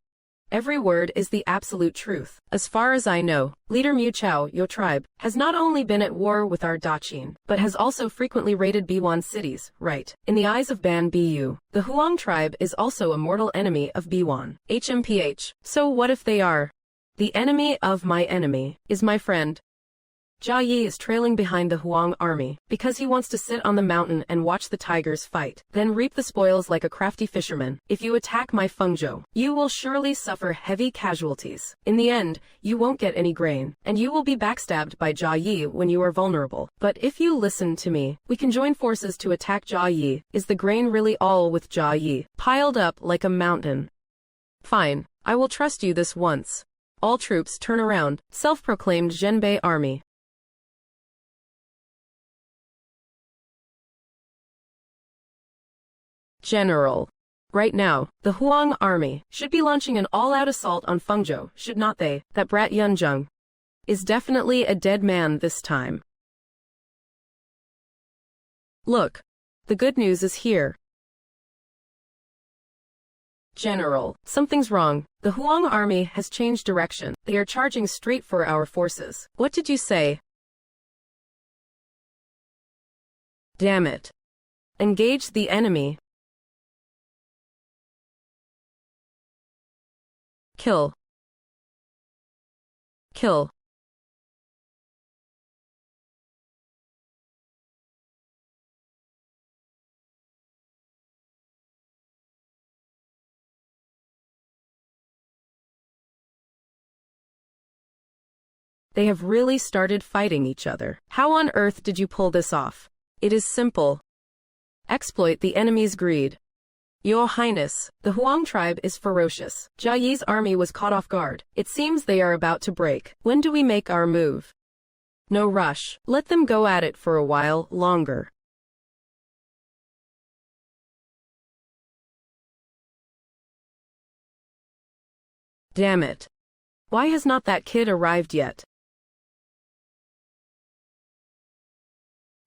Every word is the absolute truth. As far as I know, leader Mu Chao, your tribe, has not only been at war with our Daqin, but has also frequently raided Biwan cities, right? In the eyes of Ban Bu, the Huang tribe is also a mortal enemy of Biwan. HMPH. So what if they are? The enemy of my enemy is my friend. Jia Yi is trailing behind the Huang army because he wants to sit on the mountain and watch the tigers fight, then reap the spoils like a crafty fisherman. If you attack my Fengzhou, you will surely suffer heavy casualties. In the end, you won't get any grain, and you will be backstabbed by Jia Yi when you are vulnerable. But if you listen to me, we can join forces to attack Jia Yi. Is the grain really all with Jia Yi, piled up like a mountain? Fine, I will trust you this once. All troops turn around. Self-proclaimed Zhenbei army. General. Right now, the Huang army should be launching an all-out assault on Fengzhou, should not they? That brat Yunzheng is definitely a dead man this time. Look, the good news is here. General, something's wrong. The Huang army has changed direction. They are charging straight for our forces. What did you say? Damn it. Engage the enemy. Kill. Kill. They have really started fighting each other. How on earth did you pull this off? It is simple. Exploit the enemy's greed. Your Highness, the Huang tribe is ferocious. Jia Yi's army was caught off guard. It seems they are about to break. When do we make our move? No rush. Let them go at it for a while longer. Damn it. Why has not that kid arrived yet?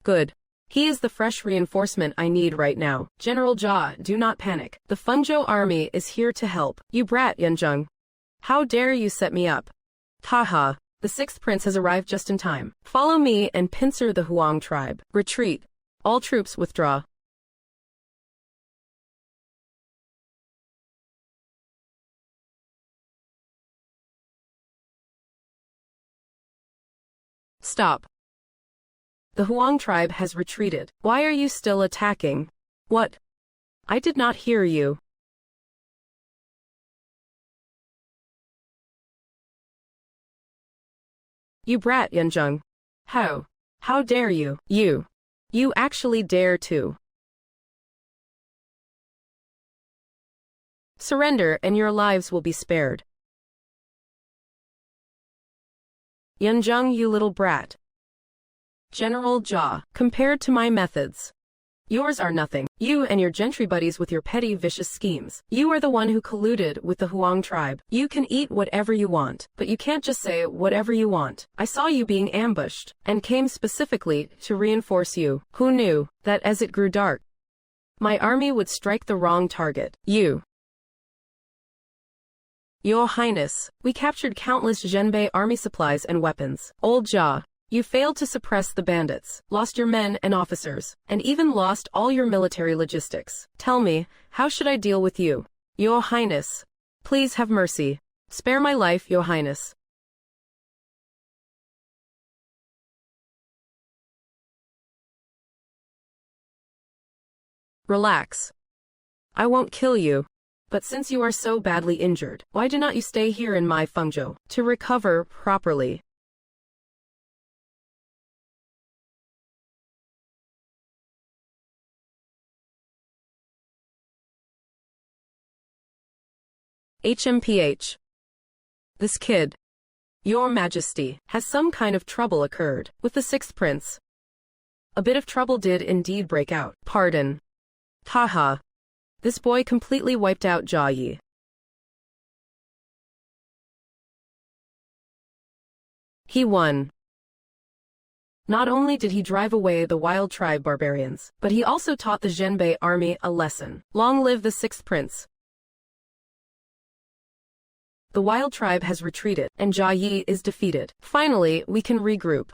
Good. He is the fresh reinforcement I need right now. General Jia, do not panic. The Fengzhou army is here to help. You brat, Yunzheng. How dare you set me up? Haha. The sixth prince has arrived just in time. Follow me and pincer the Huang tribe. Retreat. All troops withdraw. Stop. The Huang tribe has retreated. Why are you still attacking? What? I did not hear you. You brat, Yunzheng. How? How dare you? You actually dare to. Surrender and your lives will be spared. Yunjung, you little brat. General Jia, compared to my methods, yours are nothing. You and your gentry buddies with your petty vicious schemes. You are the one who colluded with the Huang tribe. You can eat whatever you want, but you can't just say whatever you want. I saw you being ambushed, and came specifically to reinforce you. Who knew that as it grew dark, my army would strike the wrong target? You. Your Highness, we captured countless Zhenbei army supplies and weapons. Old Jia, you failed to suppress the bandits, lost your men and officers, and even lost all your military logistics. Tell me, how should I deal with you? Your Highness, please have mercy. Spare my life, Your Highness. Relax. I won't kill you. But since you are so badly injured, why do not you stay here in my Fengzhou to recover properly? HMPH. This kid, Your Majesty, has some kind of trouble occurred with the sixth prince. A bit of trouble did indeed break out. Pardon. Haha. This boy completely wiped out Jia Yi. He won. Not only did he drive away the wild tribe barbarians, but he also taught the Zhenbei army a lesson. Long live the sixth prince. The wild tribe has retreated, and Jia Yi is defeated. Finally, we can regroup.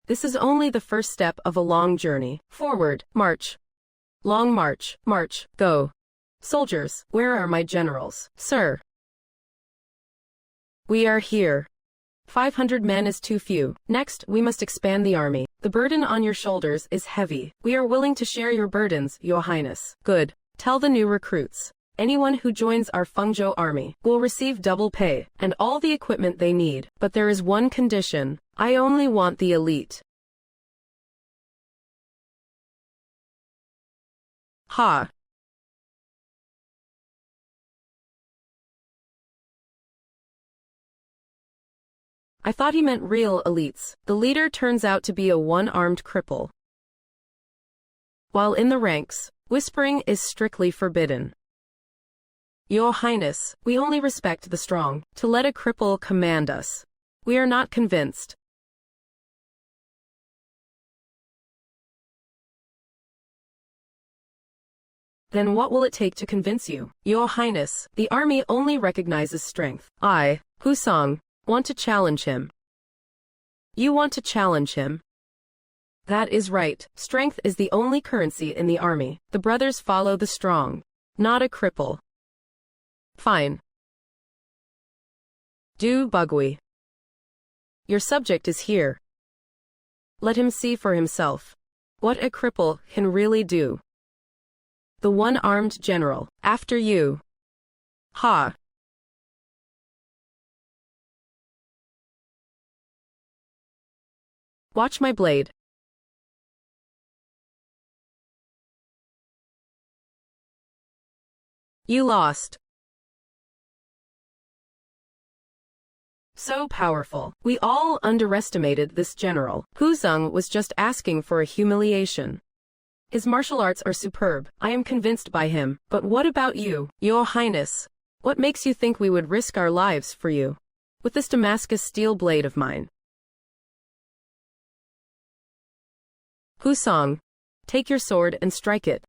This is only the first step of a long journey. Forward, march. Long march, march, go. Soldiers, where are my generals? Sir. We are here. 500 men is too few. Next, we must expand the army. The burden on your shoulders is heavy. We are willing to share your burdens, Your Highness. Good. Tell the new recruits. Anyone who joins our Fengzhou army will receive double pay and all the equipment they need. But there is one condition. I only want the elite. Ha! I thought he meant real elites. The leader turns out to be a one-armed cripple. While in the ranks, whispering is strictly forbidden. Your Highness, we only respect the strong. To let a cripple command us, we are not convinced. Then what will it take to convince you? Your Highness, the army only recognizes strength. I, Husong, want to challenge him. You want to challenge him? That is right. Strength is the only currency in the army. The brothers follow the strong, not a cripple. Fine. Du Bugui. Your subject is here. Let him see for himself what a cripple can really do. The one-armed general, after you. Ha! Watch my blade. You lost. So powerful. We all underestimated this general. Huzong was just asking for a humiliation. His martial arts are superb. I am convinced by him. But what about you, Your Highness? What makes you think we would risk our lives for you? With this Damascus steel blade of mine. Husong, take your sword and strike it.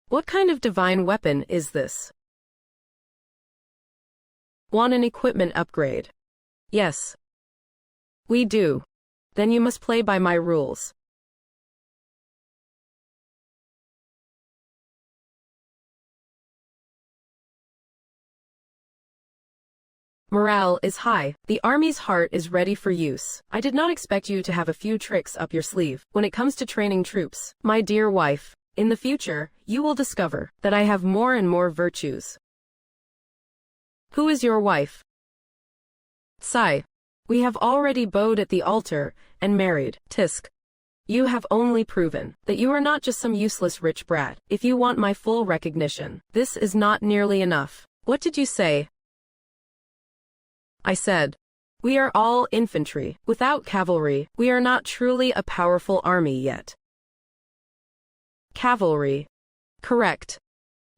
What kind of divine weapon is this? Want an equipment upgrade? Yes. We do. Then you must play by my rules. Morale is high. The army's heart is ready for use. I did not expect you to have a few tricks up your sleeve when it comes to training troops. My dear wife, in the future, you will discover that I have more and more virtues. Who is your wife? Sigh. We have already bowed at the altar and married. Tisk. You have only proven that you are not just some useless rich brat. If you want my full recognition, this is not nearly enough. What did you say? I said, we are all infantry. Without cavalry, we are not truly a powerful army yet. Cavalry. Correct.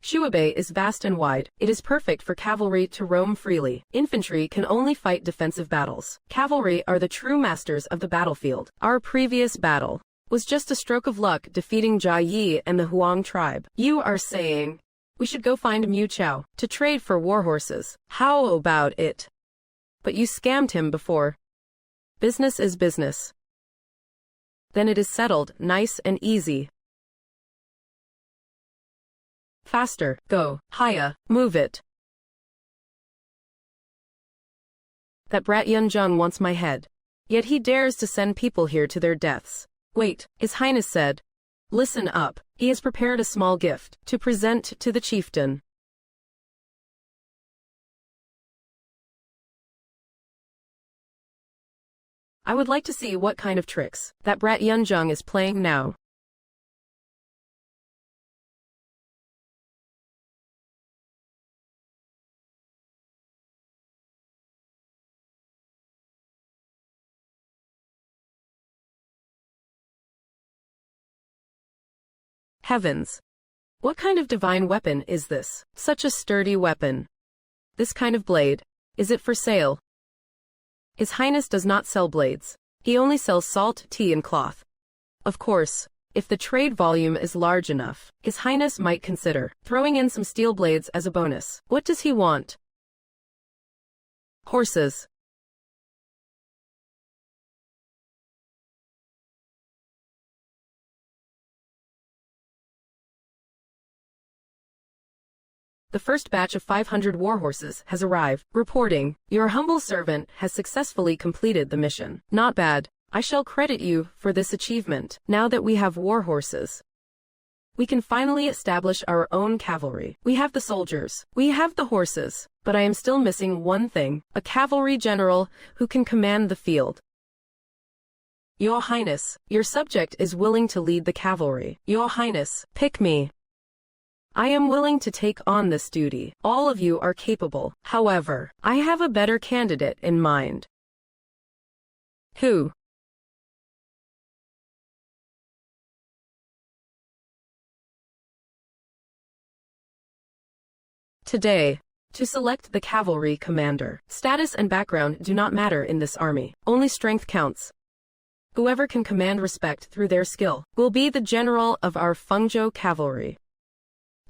Shuabe is vast and wide. It is perfect for cavalry to roam freely. Infantry can only fight defensive battles. Cavalry are the true masters of the battlefield. Our previous battle was just a stroke of luck defeating Jia Yi and the Huang tribe. You are saying we should go find Mu Chao to trade for war horses. How about it? But you scammed him before. Business is business. Then it is settled, nice and easy. Faster, go, Haya, move it. That brat Yunjung wants my head. Yet he dares to send people here to their deaths. Wait, His Highness said. Listen up, he has prepared a small gift to present to the chieftain. I would like to see what kind of tricks that brat Yunjung is playing now. Heavens! What kind of divine weapon is this? Such a sturdy weapon. This kind of blade, is it for sale? His Highness does not sell blades. He only sells salt, tea and cloth. Of course, if the trade volume is large enough, His Highness might consider throwing in some steel blades as a bonus. What does he want? Horses. The first batch of 500 warhorses has arrived. Reporting, your humble servant has successfully completed the mission. Not bad. I shall credit you for this achievement. Now that we have warhorses, we can finally establish our own cavalry. We have the soldiers. We have the horses. But I am still missing one thing. A cavalry general who can command the field. Your Highness, your subject is willing to lead the cavalry. Your Highness, pick me. I am willing to take on this duty. All of you are capable. However, I have a better candidate in mind. Who? Today, to select the cavalry commander. Status and background do not matter in this army. Only strength counts. Whoever can command respect through their skill will be the general of our Fengzhou cavalry.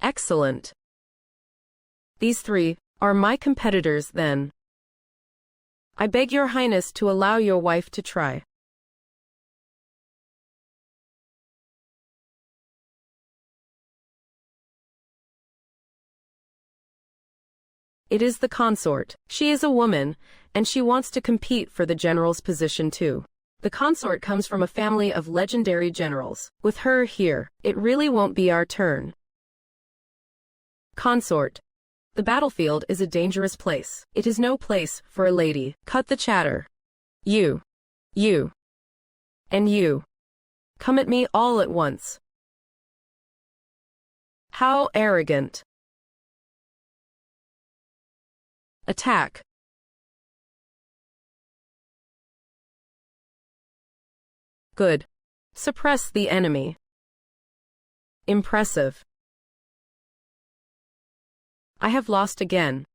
Excellent. These three are my competitors then. I beg your Highness to allow your wife to try. It is the consort. She is a woman, and she wants to compete for the general's position too. The consort comes from a family of legendary generals. With her here, it really won't be our turn. Consort. The battlefield is a dangerous place. It is no place for a lady. Cut the chatter. You, and you. Come at me all at once. How arrogant. Attack. Good. Suppress the enemy. Impressive. I have lost again.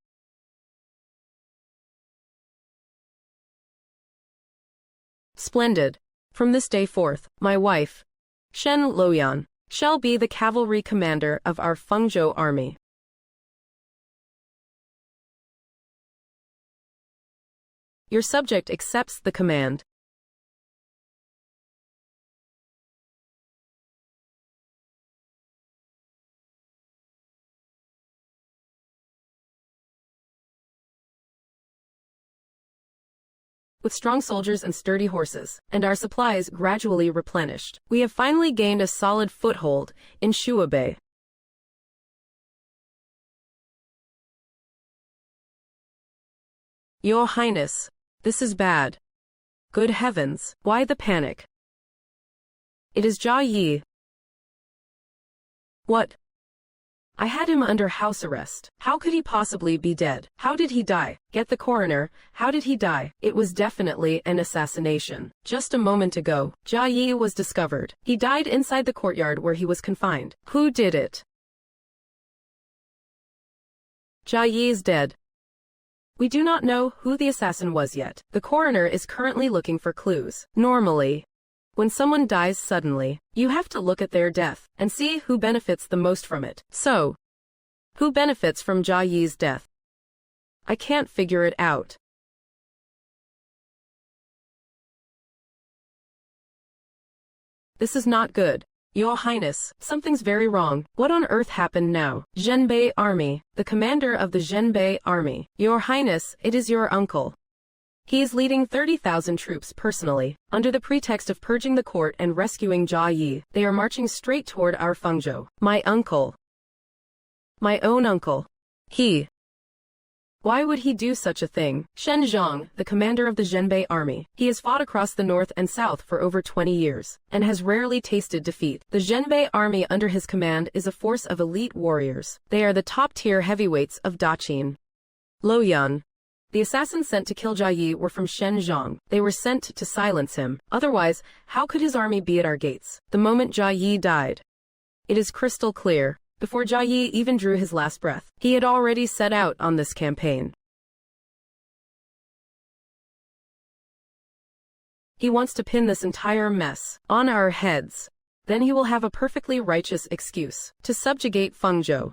Splendid. From this day forth, my wife, Shen Luoyan, shall be the cavalry commander of our Fengzhou army. Your subject accepts the command. With strong soldiers and sturdy horses, and our supplies gradually replenished, we have finally gained a solid foothold in Shuabe. Your Highness, This is bad. Good heavens, why the panic? It is Jia Yi. What? I had him under house arrest. How could he possibly be dead? How did he die? Get the coroner. How did he die? It was definitely an assassination. Just a moment ago, Jia Yi was discovered. He died inside the courtyard where he was confined. Who did it? Jia Yi is dead. We do not know who the assassin was yet. The coroner is currently looking for clues. Normally, when someone dies suddenly, you have to look at their death and see who benefits the most from it. So, who benefits from Jia Yi's death? I can't figure it out. This is not good. Your Highness, something's very wrong. What on earth happened now? Zhenbei Army, the commander of the Zhenbei Army. Your Highness, it is your uncle. He is leading 30,000 troops personally. Under the pretext of purging the court and rescuing Jia Yi, they are marching straight toward our Fengzhou. My uncle. My own uncle. He. Why would he do such a thing? Shen Zhang, the commander of the Zhenbei army. He has fought across the north and south for over 20 years, and has rarely tasted defeat. The Zhenbei army under his command is a force of elite warriors. They are the top-tier heavyweights of Daqin. Luoyan. The assassins sent to kill Jia Yi were from Shen Zhang. They were sent to silence him. Otherwise, how could his army be at our gates? The moment Jia Yi died. It is crystal clear. Before Jia Yi even drew his last breath, he had already set out on this campaign. He wants to pin this entire mess on our heads. Then he will have a perfectly righteous excuse to subjugate Fengzhou.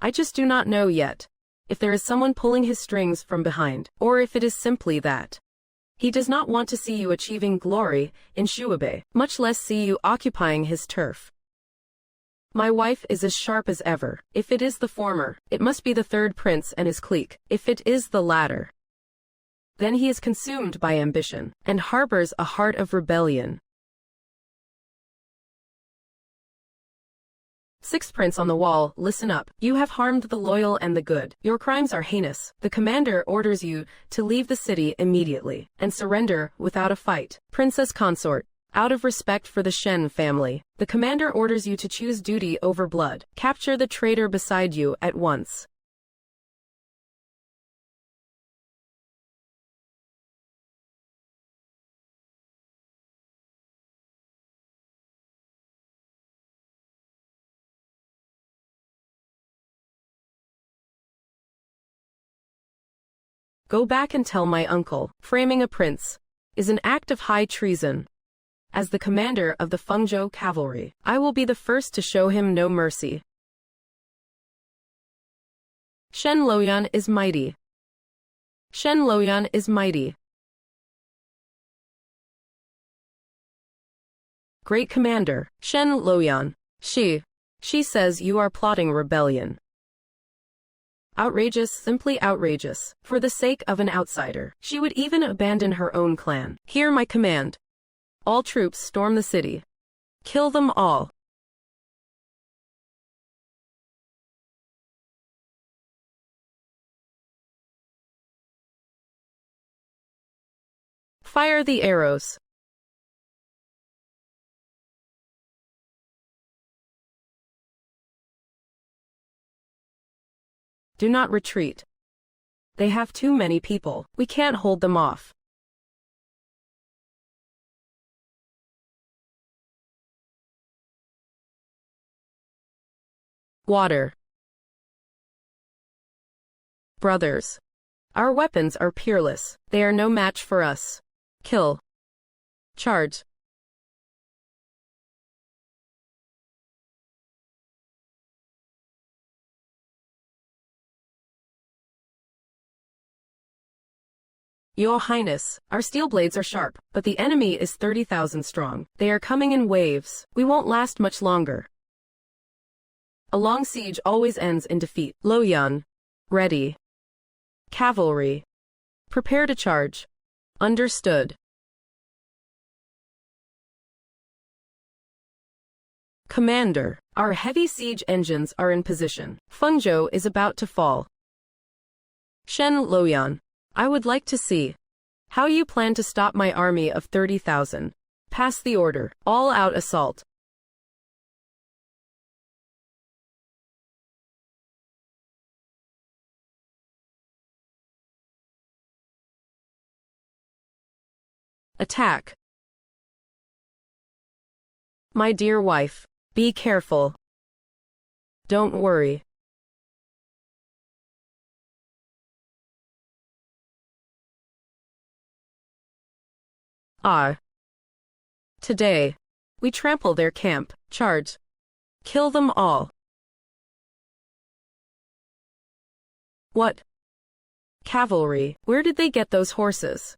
I just do not know yet if there is someone pulling his strings from behind, or if it is simply that he does not want to see you achieving glory in Shuabei, much less see you occupying his turf. My wife is as sharp as ever. If it is the former, it must be the third prince and his clique. If it is the latter, then he is consumed by ambition, and harbors a heart of rebellion. Sixth prince on the wall, listen up. You have harmed the loyal and the good. Your crimes are heinous. The commander orders you to leave the city immediately, and surrender without a fight. Princess consort. Out of respect for the Shen family, the commander orders you to choose duty over blood. Capture the traitor beside you at once. Go back and tell my uncle, framing a prince is an act of high treason. As the commander of the Fengzhou cavalry, I will be the first to show him no mercy. Shen Luoyan is mighty. Shen Luoyan is mighty. Great commander, Shen Luoyan. She says you are plotting rebellion. Outrageous, simply outrageous. For the sake of an outsider, she would even abandon her own clan. Hear my command. All troops storm the city. Kill them all. Fire the arrows. Do not retreat. They have too many people. We can't hold them off. Water. Brothers. Our weapons are peerless. They are no match for us. Kill. Charge. Your Highness, our steel blades are sharp, but the enemy is 30,000 strong. They are coming in waves. We won't last much longer. A long siege always ends in defeat. Luoyan. Ready. Cavalry. Prepare to charge. Understood. Commander, our heavy siege engines are in position. Fengzhou is about to fall. Shen Luoyan. I would like to see how you plan to stop my army of 30,000. Pass the order. All-out assault. Attack. My dear wife, be careful. Don't worry. Ah. Today, we trample their camp. Charge. Kill them all. What? Cavalry. Where did they get those horses?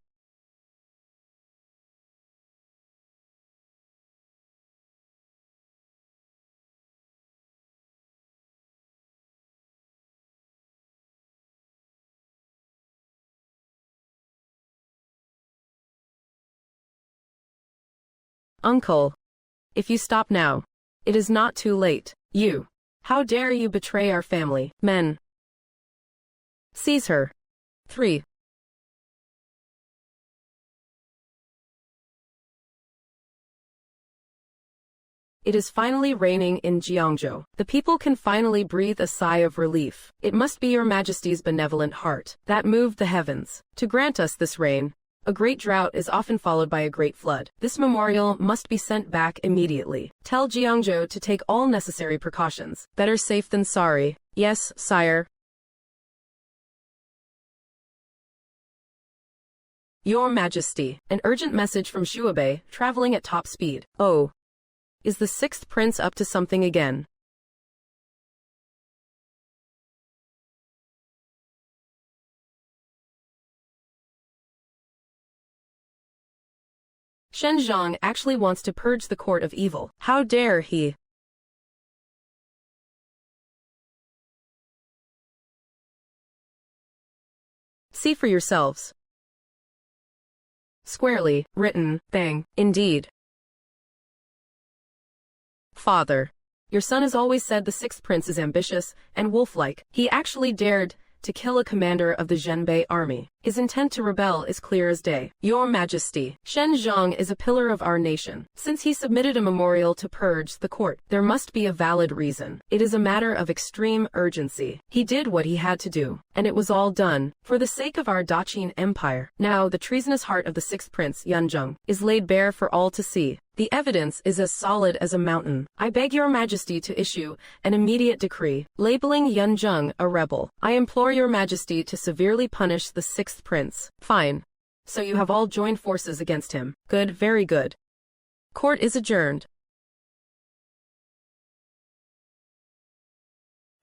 Uncle. If you stop now, it is not too late. You. How dare you betray our family? Men. Seize her. 3. It is finally raining in Jiangzhou. The people can finally breathe a sigh of relief. It must be your majesty's benevolent heart that moved the heavens to grant us this rain. A great drought is often followed by a great flood. This memorial must be sent back immediately. Tell Jiangzhou to take all necessary precautions. Better safe than sorry. Yes, sire. Your Majesty, an urgent message from Shuabei, traveling at top speed. Oh. Is the 6th prince up to something again? Shen Zhang actually wants to purge the court of evil. How dare he? See for yourselves. Squarely, written, bang, indeed. Father. Your son has always said the 6th prince is ambitious and wolf-like. He actually dared to kill a commander of the Zhenbei army. His intent to rebel is clear as day. Your Majesty, Shen Zhang is a pillar of our nation. Since he submitted a memorial to purge the court, there must be a valid reason. It is a matter of extreme urgency. He did what he had to do, and it was all done for the sake of our Daqin Empire. Now, the treasonous heart of the 6th prince, Yunzheng, is laid bare for all to see. The evidence is as solid as a mountain. I beg your majesty to issue an immediate decree, labeling Yunzheng a rebel. I implore your majesty to severely punish the 6th prince. Fine. So you have all joined forces against him. Good, very good. Court is adjourned.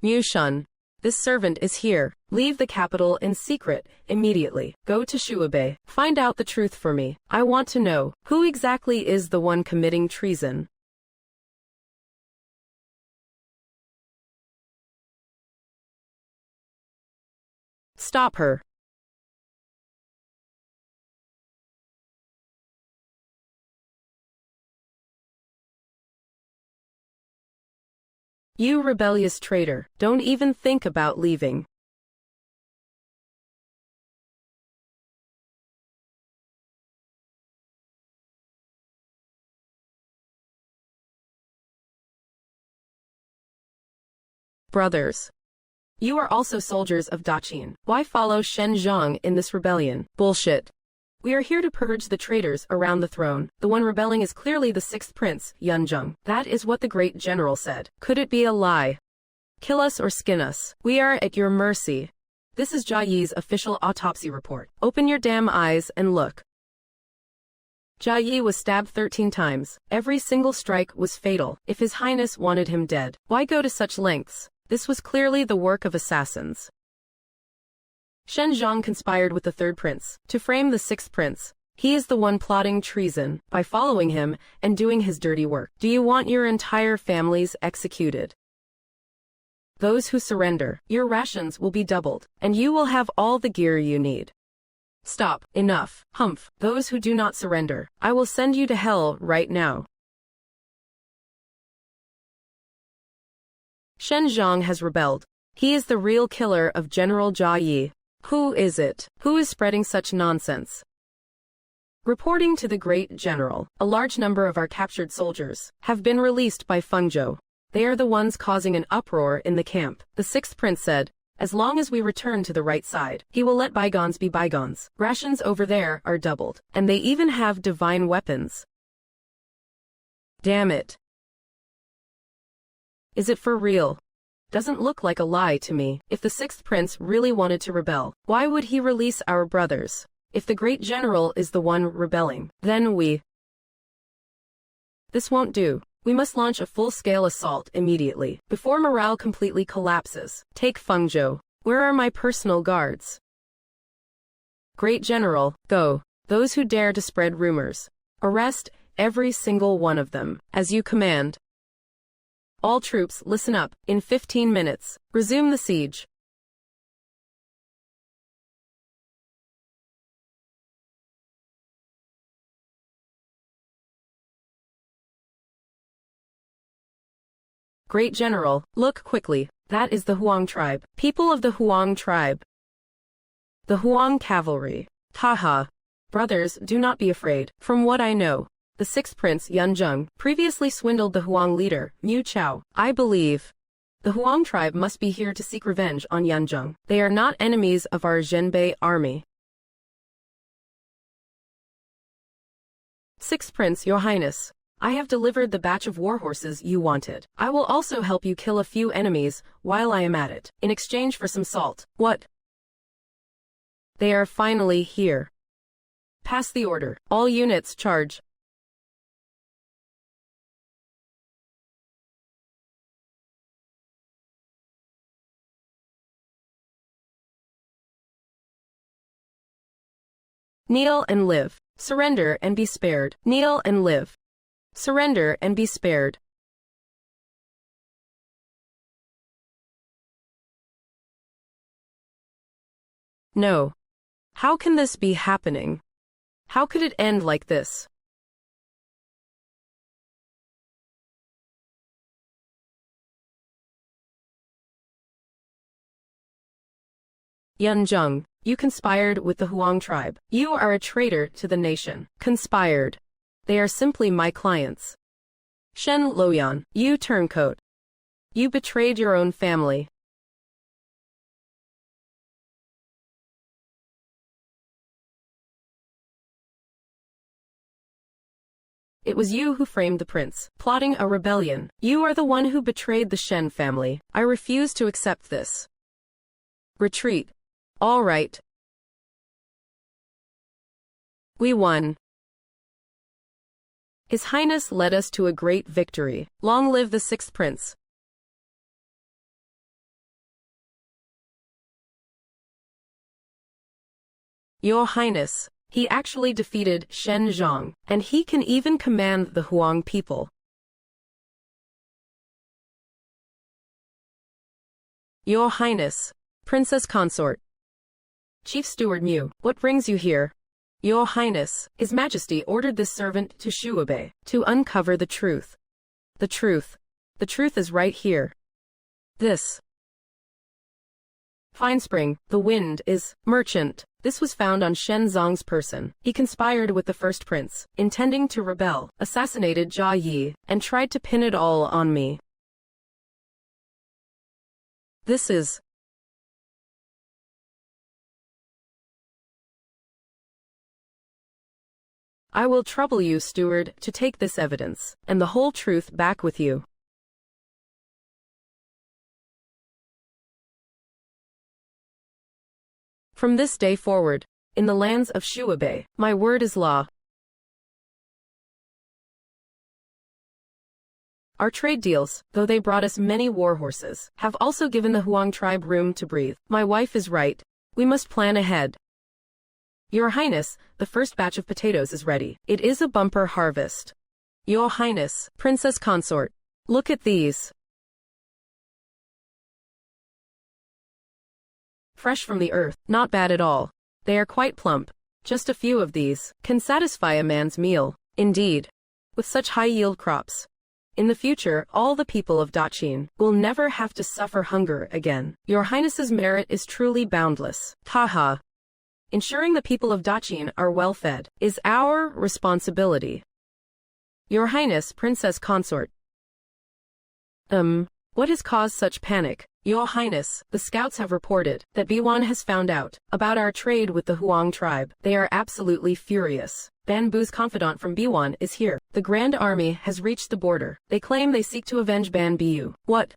Mu Shun. This servant is here. Leave the capital in secret, immediately. Go to Shuabei. Find out the truth for me. I want to know, who exactly is the one committing treason? Stop her. You rebellious traitor, don't even think about leaving. Brothers. You are also soldiers of Daqin. Why follow Shen Zhang in this rebellion? Bullshit. We are here to purge the traitors around the throne. The one rebelling is clearly the 6th prince, Yunzheng. That is what the great general said. Could it be a lie? Kill us or skin us. We are at your mercy. This is Jia Yi's official autopsy report. Open your damn eyes and look. Jia Yi was stabbed 13 times. Every single strike was fatal. If His Highness wanted him dead, why go to such lengths? This was clearly the work of assassins. Shen Zhang conspired with the 3rd prince to frame the 6th prince. He is the one plotting treason by following him and doing his dirty work. Do you want your entire families executed? Those who surrender, your rations will be doubled, and you will have all the gear you need. Stop. Enough. Humph. Those who do not surrender, I will send you to hell right now. Shen Zhang has rebelled. He is the real killer of General Jia Yi. Who is it? Who is spreading such nonsense? Reporting to the Great General, a large number of our captured soldiers have been released by Fengzhou. They are the ones causing an uproar in the camp. The sixth prince said, as long as we return to the right side, he will let bygones be bygones. Rations over there are doubled, and they even have divine weapons. Damn it. Is it for real? Doesn't look like a lie to me. If the sixth prince really wanted to rebel, why would he release our brothers? If the great general is the one rebelling, then This won't do. We must launch a full-scale assault immediately, before morale completely collapses. Take Fengzhou. Where are my personal guards? Great General, go. Those who dare to spread rumors. Arrest every single one of them, as you command. All troops, listen up. In 15 minutes, resume the siege. Great General, look quickly. That is the Huang tribe. People of the Huang tribe. The Huang cavalry. Haha. Brothers, do not be afraid. From what I know, the sixth prince, Yunzheng, previously swindled the Huang leader, Mu Chao. I believe the Huang tribe must be here to seek revenge on Yunzheng. They are not enemies of our Zhenbei army. Sixth Prince, Your Highness, I have delivered the batch of warhorses you wanted. I will also help you kill a few enemies while I am at it, in exchange for some salt. What? They are finally here. Pass the order. All units charge. Kneel and live. Surrender and be spared. Kneel and live. Surrender and be spared. No. How can this be happening? How could it end like this? Yunzheng, you conspired with the Huang tribe. You are a traitor to the nation. Conspired. They are simply my clients. Shen Luoyan, you turncoat. You betrayed your own family. It was you who framed the prince, plotting a rebellion. You are the one who betrayed the Shen family. I refuse to accept this. Retreat. All right. We won. His Highness led us to a great victory. Long live the sixth prince. Your Highness, he actually defeated Shen Zhang, and he can even command the Huang people. Your Highness, Princess Consort. Chief Steward Mu, what brings you here? Your Highness, His Majesty ordered this servant to Shuabei to uncover the truth. The truth. The truth is right here. This. Fine Spring, the wind is merchant. This was found on Shen Zong's person. He conspired with the first prince, intending to rebel, assassinated Jia Yi, and tried to pin it all on me. This is. I will trouble you, steward, to take this evidence, and the whole truth back with you. From this day forward, in the lands of Shuabei, my word is law. Our trade deals, though they brought us many warhorses, have also given the Huang tribe room to breathe. My wife is right. We must plan ahead. Your Highness, the first batch of potatoes is ready. It is a bumper harvest. Your Highness, Princess Consort, look at these. Fresh from the earth, not bad at all. They are quite plump. Just a few of these can satisfy a man's meal. Indeed. With such high yield crops, In the future, all the people of Daqin will never have to suffer hunger again. Your Highness's merit is truly boundless. Haha. Ensuring the people of Daqin are well fed is our responsibility. Your Highness, Princess Consort. What has caused such panic? Your Highness, the scouts have reported that B1 has found out about our trade with the Huang tribe. They are absolutely furious. Banbu's confidant from B1 is here. The Grand Army has reached the border. They claim they seek to avenge Banbu. What?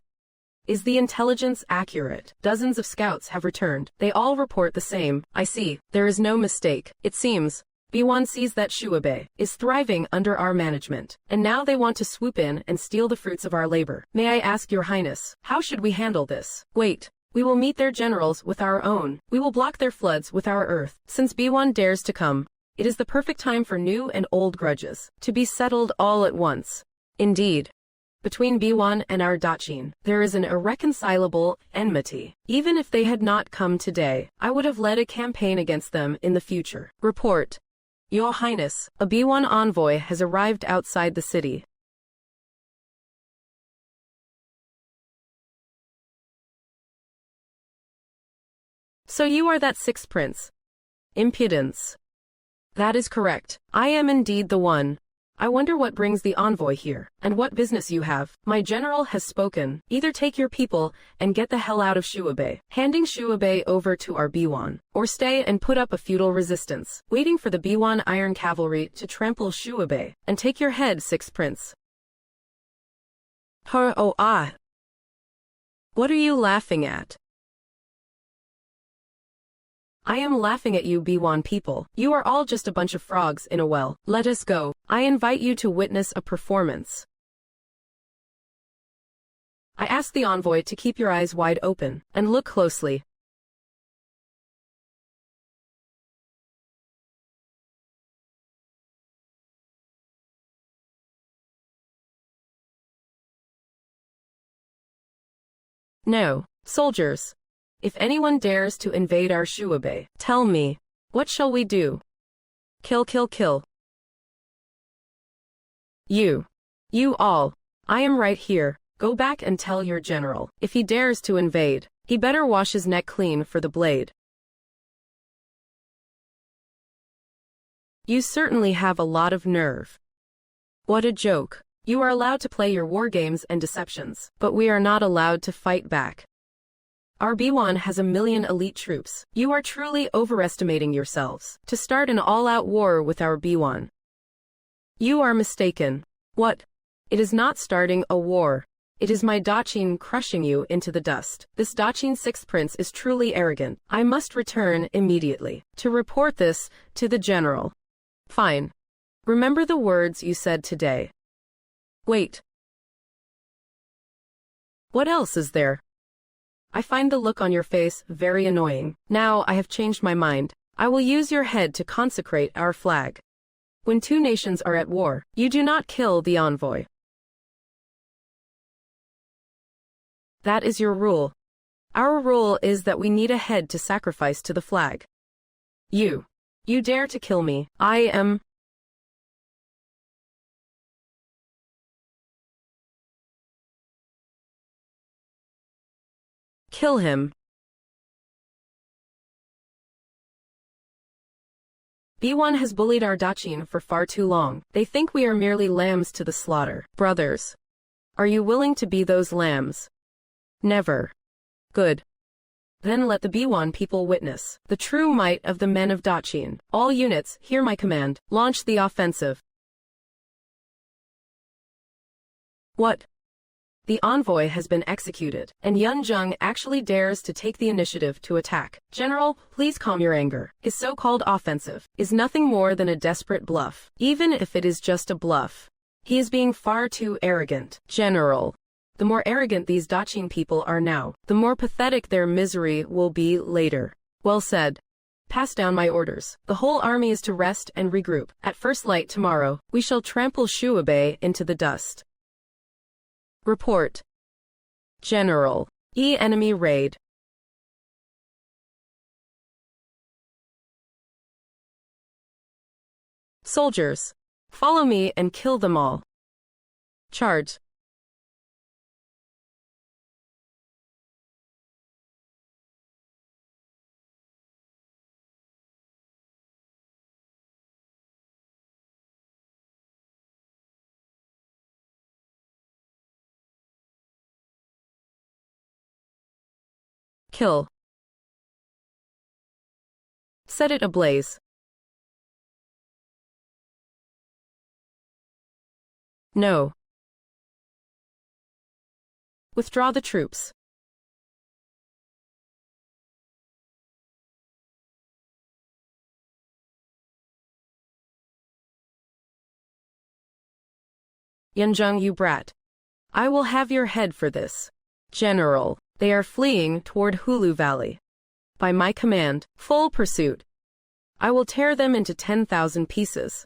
Is the intelligence accurate? Dozens of scouts have returned. They all report the same. I see. There is no mistake. It seems B1 sees that Shuabe is thriving under our management, and now they want to swoop in and steal the fruits of our labor. May I ask your highness, how should we handle this? Wait. We will meet their generals with our own. We will block their floods with our earth. Since B1 dares to come, it is the perfect time for new and old grudges to be settled all at once. Indeed. Between B1 and our Daqin, there is an irreconcilable enmity. Even if they had not come today, I would have led a campaign against them in the future. Report. Your Highness, a B1 envoy has arrived outside the city. So you are that sixth prince? Impudence. That is correct. I am indeed the one. I wonder what brings the envoy here, and what business you have. My general has spoken. Either take your people and get the hell out of Shuabe, handing Shuabe over to our B1, or stay and put up a feudal resistance, waiting for the B1 iron cavalry to trample Shuabe, and take your head, sixth prince. What are you laughing at? I am laughing at you, B1 people. You are all just a bunch of frogs in a well. Let us go. I invite you to witness a performance. I ask the envoy to keep your eyes wide open and look closely. No, soldiers. If anyone dares to invade our Shuabe, tell me, what shall we do? Kill, kill, kill. You all. I am right here. Go back and tell your general. If he dares to invade, he better wash his neck clean for the blade. You certainly have a lot of nerve. What a joke. You are allowed to play your war games and deceptions, but we are not allowed to fight back. Our B1 has 1 million elite troops. You are truly overestimating yourselves to start an all-out war with our B1. You are mistaken. What? It is not starting a war. It is my Daqin crushing you into the dust. This Daqin sixth prince is truly arrogant. I must return immediately to report this to the general. Fine. Remember the words you said today. Wait. What else is there? I find the look on your face very annoying. Now I have changed my mind. I will use your head to consecrate our flag. When two nations are at war, you do not kill the envoy. That is your rule. Our rule is that we need a head to sacrifice to the flag. You dare to kill me. I am... Kill him. B1 has bullied our Daqin for far too long. They think we are merely lambs to the slaughter. Brothers, are you willing to be those lambs? Never. Good. Then let the B1 people witness the true might of the men of Daqin. All units, hear my command. Launch the offensive. What? The envoy has been executed, and Yunjung actually dares to take the initiative to attack. General, please calm your anger. His so-called offensive is nothing more than a desperate bluff. Even if it is just a bluff, he is being far too arrogant. General, the more arrogant these Daqin people are now, the more pathetic their misery will be later. Well said. Pass down my orders. The whole army is to rest and regroup. At first light tomorrow, we shall trample Shuabe into the dust. Report. General. Enemy raid. Soldiers, follow me and kill them all. Charge. Kill. Set it ablaze. No. Withdraw the troops. Yanjung, you brat. I will have your head for this. General, they are fleeing toward Hulu Valley. By my command, full pursuit. I will tear them into 10,000 pieces.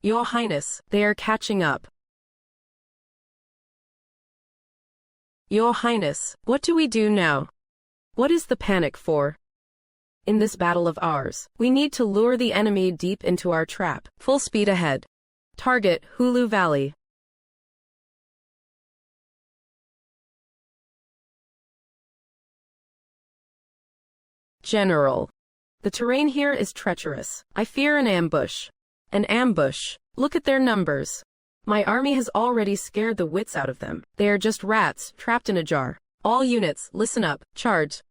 Your Highness, they are catching up. Your Highness, what do we do now? What is the panic for? In this battle of ours, we need to lure the enemy deep into our trap. Full speed ahead. Target, Hulu Valley. General. The terrain here is treacherous. I fear an ambush. An ambush. Look at their numbers. My army has already scared the wits out of them. They are just rats, trapped in a jar. All units, listen up. Charge.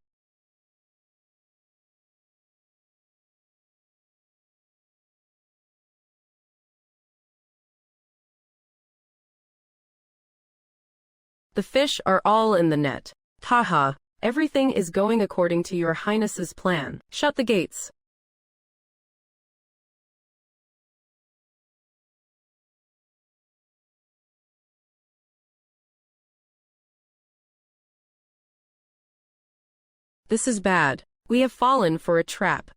The fish are all in the net. Haha. Everything is going according to your Highness's plan. Shut the gates. This is bad. We have fallen for a trap.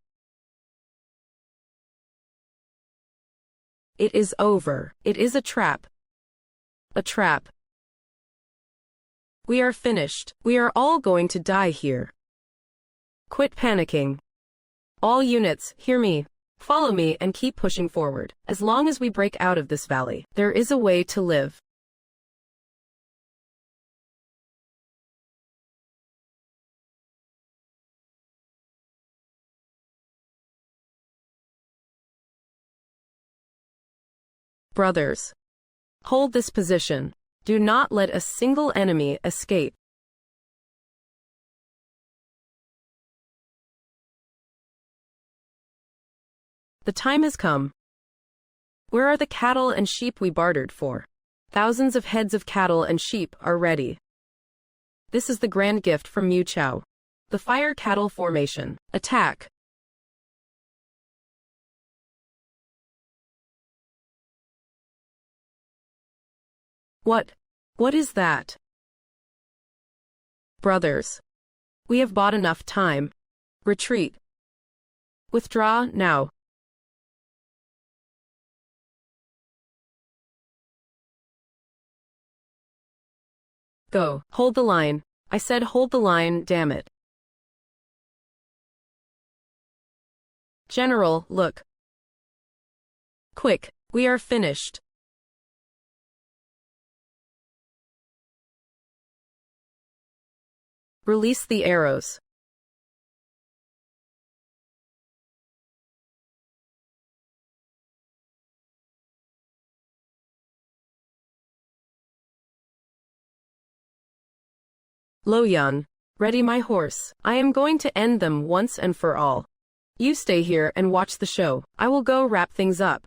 It is over. It is a trap. A trap. We are finished. We are all going to die here. Quit panicking. All units, hear me. Follow me and keep pushing forward. As long as we break out of this valley, there is a way to live. Brothers, hold this position. Do not let a single enemy escape. The time has come. Where are the cattle and sheep we bartered for? Thousands of heads of cattle and sheep are ready. This is the grand gift from Mu Chao. The fire cattle formation. Attack. What is that? Brothers. We have bought enough time. Retreat. Withdraw now. Go. Hold the line. I said hold the line, damn it. General, look. Quick, we are finished. Release the arrows. Loyan, ready my horse. I am going to end them once and for all. You stay here and watch the show. I will go wrap things up.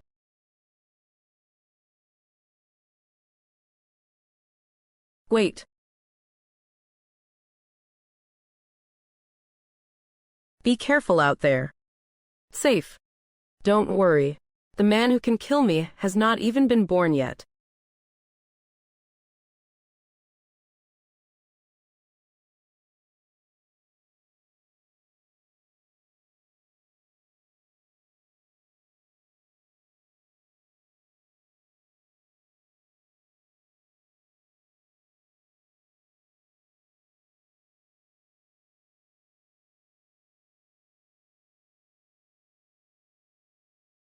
Wait. Be careful out there. Safe. Don't worry. The man who can kill me has not even been born yet.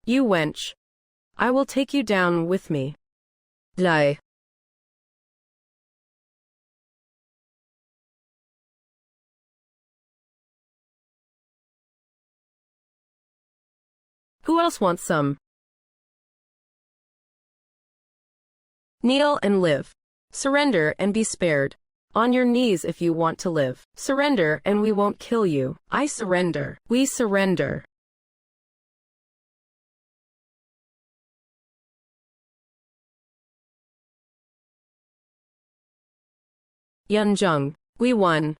You wench. I will take you down with me. Die. Who else wants some? Kneel and live. Surrender and be spared. On your knees if you want to live. Surrender and we won't kill you. I surrender. We surrender. Yunjung. We won.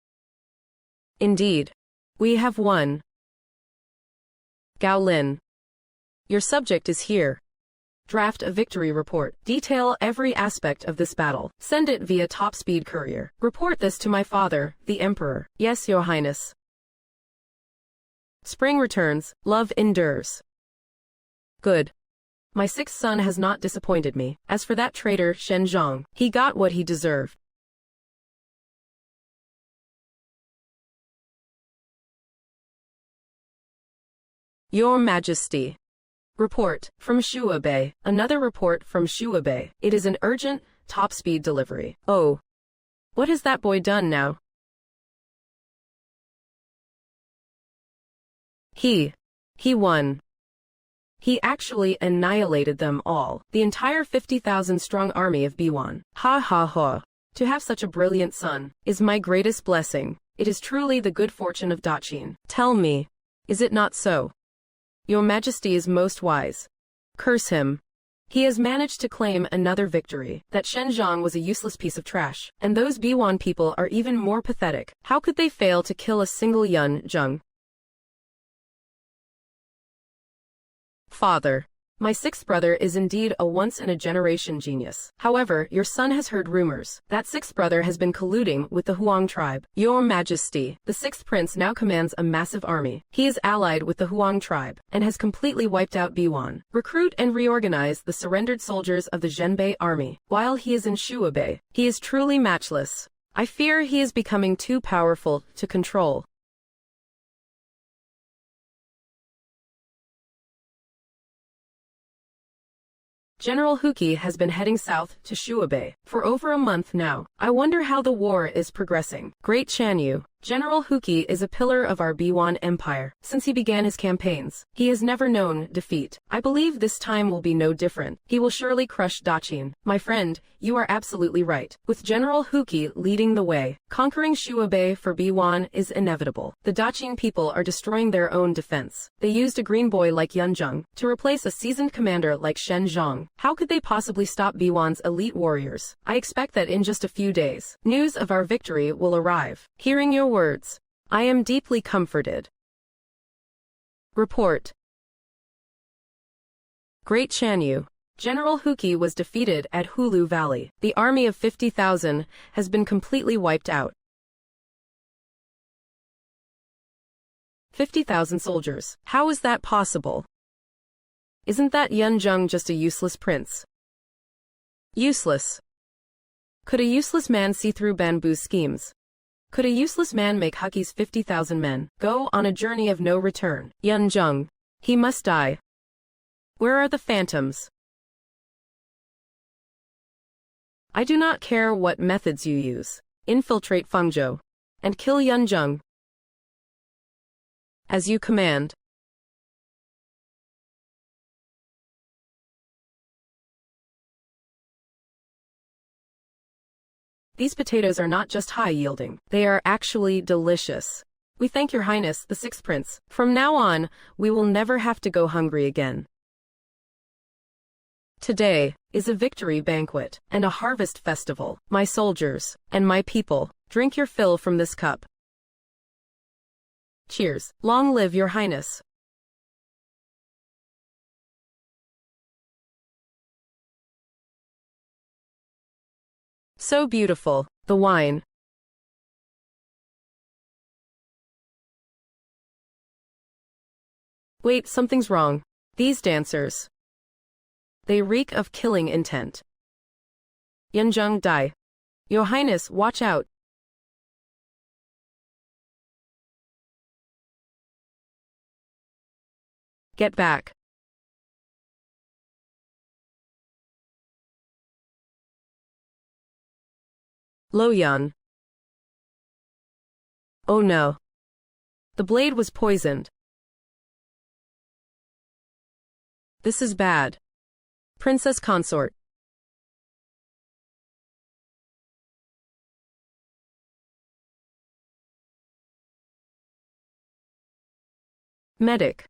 Indeed. We have won. Gaolin. Your subject is here. Draft a victory report. Detail every aspect of this battle. Send it via top-speed courier. Report this to my father, the Emperor. Yes, Your Highness. Spring returns, love endures. Good. My sixth son has not disappointed me. As for that traitor, Shen Zhang, he got what he deserved. Your Majesty. Report from Shuabei. Another report from Shuabei. It is an urgent, top-speed delivery. Oh. What has that boy done now? He won. He actually annihilated them all. The entire 50,000-strong army of Biwan. Ha ha ha. To have such a brilliant son is my greatest blessing. It is truly the good fortune of Daqin. Tell me, is it not so? Your Majesty is most wise. Curse him. He has managed to claim another victory. That Shen Zhang was a useless piece of trash. And those Biwan people are even more pathetic. How could they fail to kill a single Yun Zheng? Father. My sixth brother is indeed a once-in-a-generation genius. However, your son has heard rumors. That sixth brother has been colluding with the Huang tribe. Your Majesty, the sixth prince now commands a massive army. He is allied with the Huang tribe, and has completely wiped out Biwan. Recruit and reorganize the surrendered soldiers of the Zhenbei army. While he is in Shuabei, he is truly matchless. I fear he is becoming too powerful to control. General Huki has been heading south to Shuabei for over a month now. I wonder how the war is progressing. Great Chanyu. General Huki is a pillar of our Biwan Empire. Since he began his campaigns, he has never known defeat. I believe this time will be no different. He will surely crush Daqin. My friend, you are absolutely right. With General Huki leading the way, conquering Shuabei for Biwan is inevitable. The Daqin people are destroying their own defense. They used a green boy like Yunjung to replace a seasoned commander like Shen Zhang. How could they possibly stop Biwan's elite warriors? I expect that in just a few days, news of our victory will arrive. Hearing your words, I am deeply comforted. Report. Great Chanyu. General Huki was defeated at Hulu Valley. The army of 50,000 has been completely wiped out. 50,000 soldiers. How is that possible? Isn't that Yunjung just a useless prince? Useless. Could a useless man see through Banbu's schemes? Could a useless man make Huki's 50,000 men go on a journey of no return? Yunjung. He must die. Where are the phantoms? I do not care what methods you use. Infiltrate Fengzhou and kill Yunjung. As you command. These potatoes are not just high-yielding, they are actually delicious. We thank Your Highness, the Sixth Prince. From now on, we will never have to go hungry again. Today is a victory banquet and a harvest festival. My soldiers and my people, drink your fill from this cup. Cheers. Long live Your Highness. So beautiful, the wine. Wait, something's wrong. These dancers. They reek of killing intent. Yunjung die. Your Highness, watch out. Get back. Loyan. Oh no. The blade was poisoned. This is bad. Princess Consort. Medic.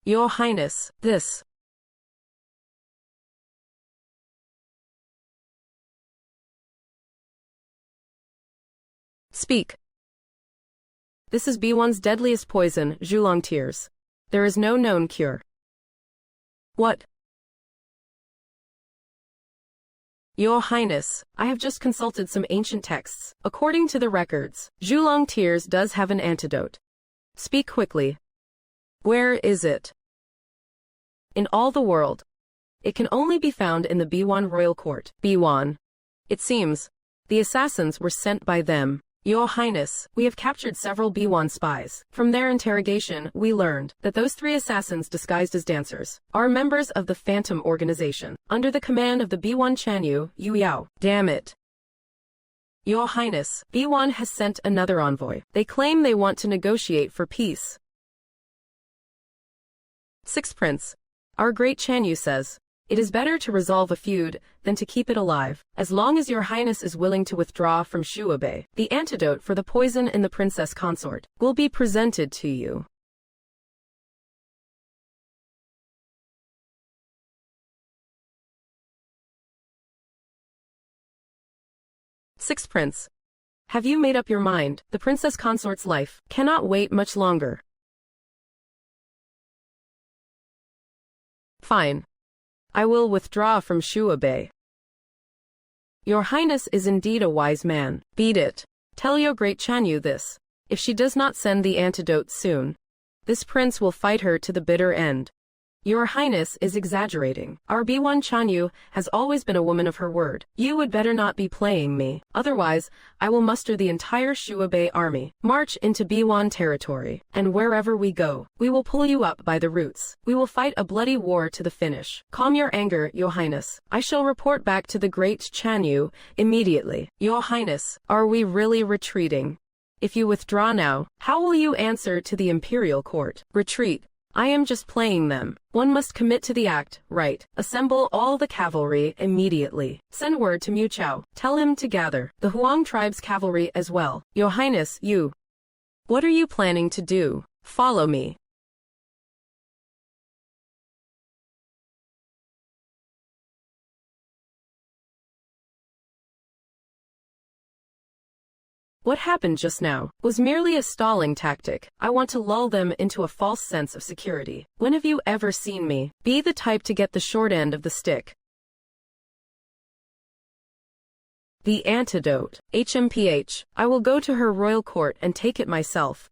Your Highness, this. Speak. This is B1's deadliest poison, Zhulong tears. There is no known cure. What? Your Highness, I have just consulted some ancient texts. According to the records, Zhulong tears does have an antidote. Speak quickly. Where is it? In all the world. It can only be found in the B1 royal court. B1. It seems. The assassins were sent by them. Your Highness, we have captured several B1 spies. From their interrogation, we learned that those 3 assassins disguised as dancers are members of the Phantom Organization, under the command of the B1 Chanyu, Yu Yao. Damn it. Your Highness, B1 has sent another envoy. They claim they want to negotiate for peace. 6th Prince. Our great Chanyu says, it is better to resolve a feud than to keep it alive. As long as your Highness is willing to withdraw from Shuabei, the antidote for the poison in the princess consort will be presented to you. Sixth Prince. Have you made up your mind? The princess consort's life cannot wait much longer. Fine. I will withdraw from Shuabei. Your Highness is indeed a wise man. Beat it. Tell your great Chanyu this. If she does not send the antidote soon, this prince will fight her to the bitter end. Your Highness is exaggerating. Our B1 Chanyu has always been a woman of her word. You would better not be playing me. Otherwise, I will muster the entire Shuabei army, march into B1 territory, and wherever we go, we will pull you up by the roots. We will fight a bloody war to the finish. Calm your anger, Your Highness. I shall report back to the great Chanyu immediately. Your Highness, are we really retreating? If you withdraw now, how will you answer to the imperial court? Retreat. I am just playing them. One must commit to the act, right? Assemble all the cavalry immediately. Send word to Mu Chao. Tell him to gather the Huang tribe's cavalry as well. Your Highness, you. What are you planning to do? Follow me. What happened just now was merely a stalling tactic. I want to lull them into a false sense of security. When have you ever seen me be the type to get the short end of the stick? The antidote. HMPH. I will go to her royal court and take it myself.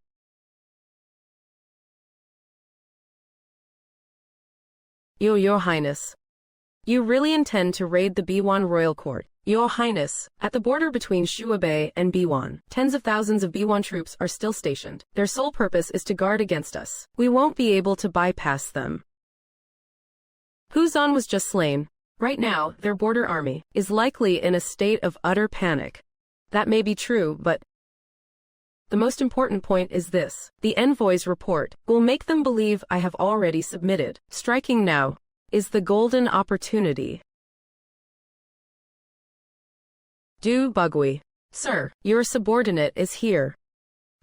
Your Highness. You really intend to raid the B1 royal court? Your Highness, at the border between Shuabei and B1, tens of thousands of B1 troops are still stationed. Their sole purpose is to guard against us. We won't be able to bypass them. Huzan was just slain. Right now, their border army is likely in a state of utter panic. That may be true, but the most important point is this. The envoy's report will make them believe I have already submitted. Striking now is the golden opportunity. Du Bugui. Sir, your subordinate is here.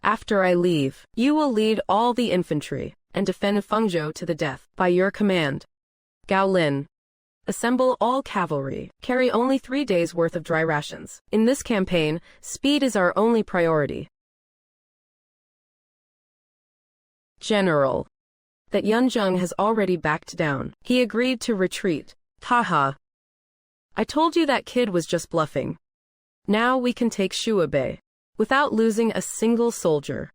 After I leave, you will lead all the infantry and defend Fengzhou to the death by your command. Gao Lin. Assemble all cavalry. Carry only 3 days' worth of dry rations. In this campaign, speed is our only priority. General. That Yunzheng has already backed down. He agreed to retreat. Haha. I told you that kid was just bluffing. Now we can take Shuabei without losing a single soldier.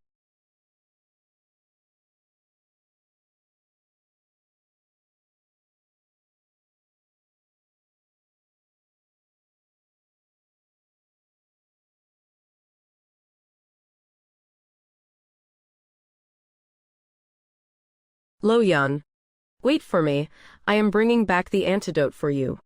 Lo Yun. Wait for me. I am bringing back the antidote for you.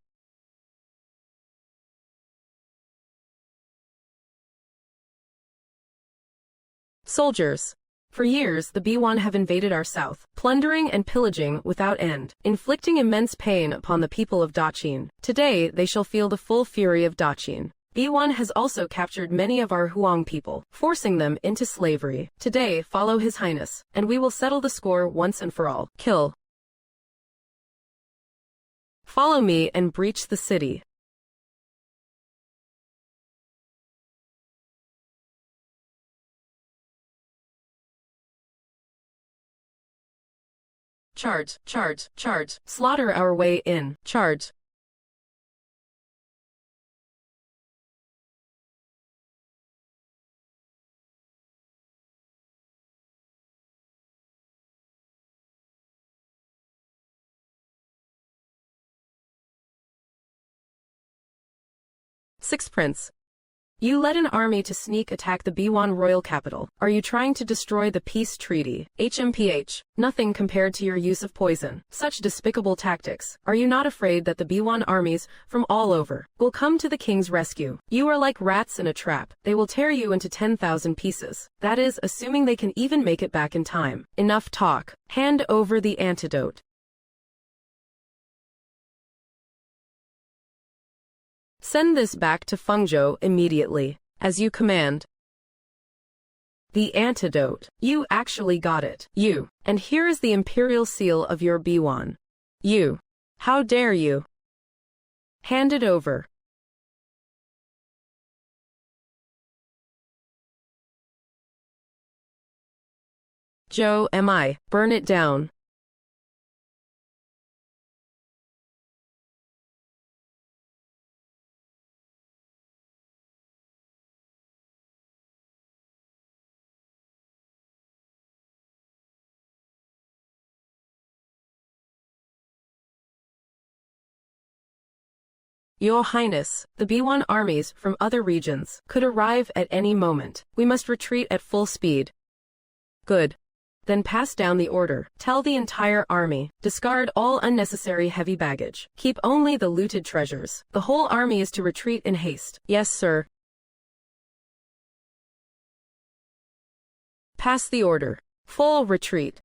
Soldiers, For years, the Biwan have invaded our south, plundering and pillaging without end, inflicting immense pain upon the people of Daqin. Today, they shall feel the full fury of Daqin. Biwan has also captured many of our Huang people, forcing them into slavery. Today, follow His Highness, and we will settle the score once and for all. Kill. Follow me and breach the city. Charge, charge, charge. Slaughter our way in. Charge. Sixth Prince. You led an army to sneak attack the Biwan royal capital. Are you trying to destroy the peace treaty? HMPH. Nothing compared to your use of poison. Such despicable tactics. Are you not afraid that the Biwan armies from all over will come to the king's rescue? You are like rats in a trap. They will tear you into 10,000 pieces. That is, assuming they can even make it back in time. Enough talk. Hand over the antidote. Send this back to Fengzhou immediately, as you command. The antidote. You actually got it. You. And here is the imperial seal of your Biwan. You. How dare you? Hand it over. Joe, am I? Burn it down. Your Highness, the Biwan armies from other regions could arrive at any moment. We must retreat at full speed. Good. Then pass down the order. Tell the entire army, discard all unnecessary heavy baggage. Keep only the looted treasures. The whole army is to retreat in haste. Yes, sir. Pass the order. Full retreat.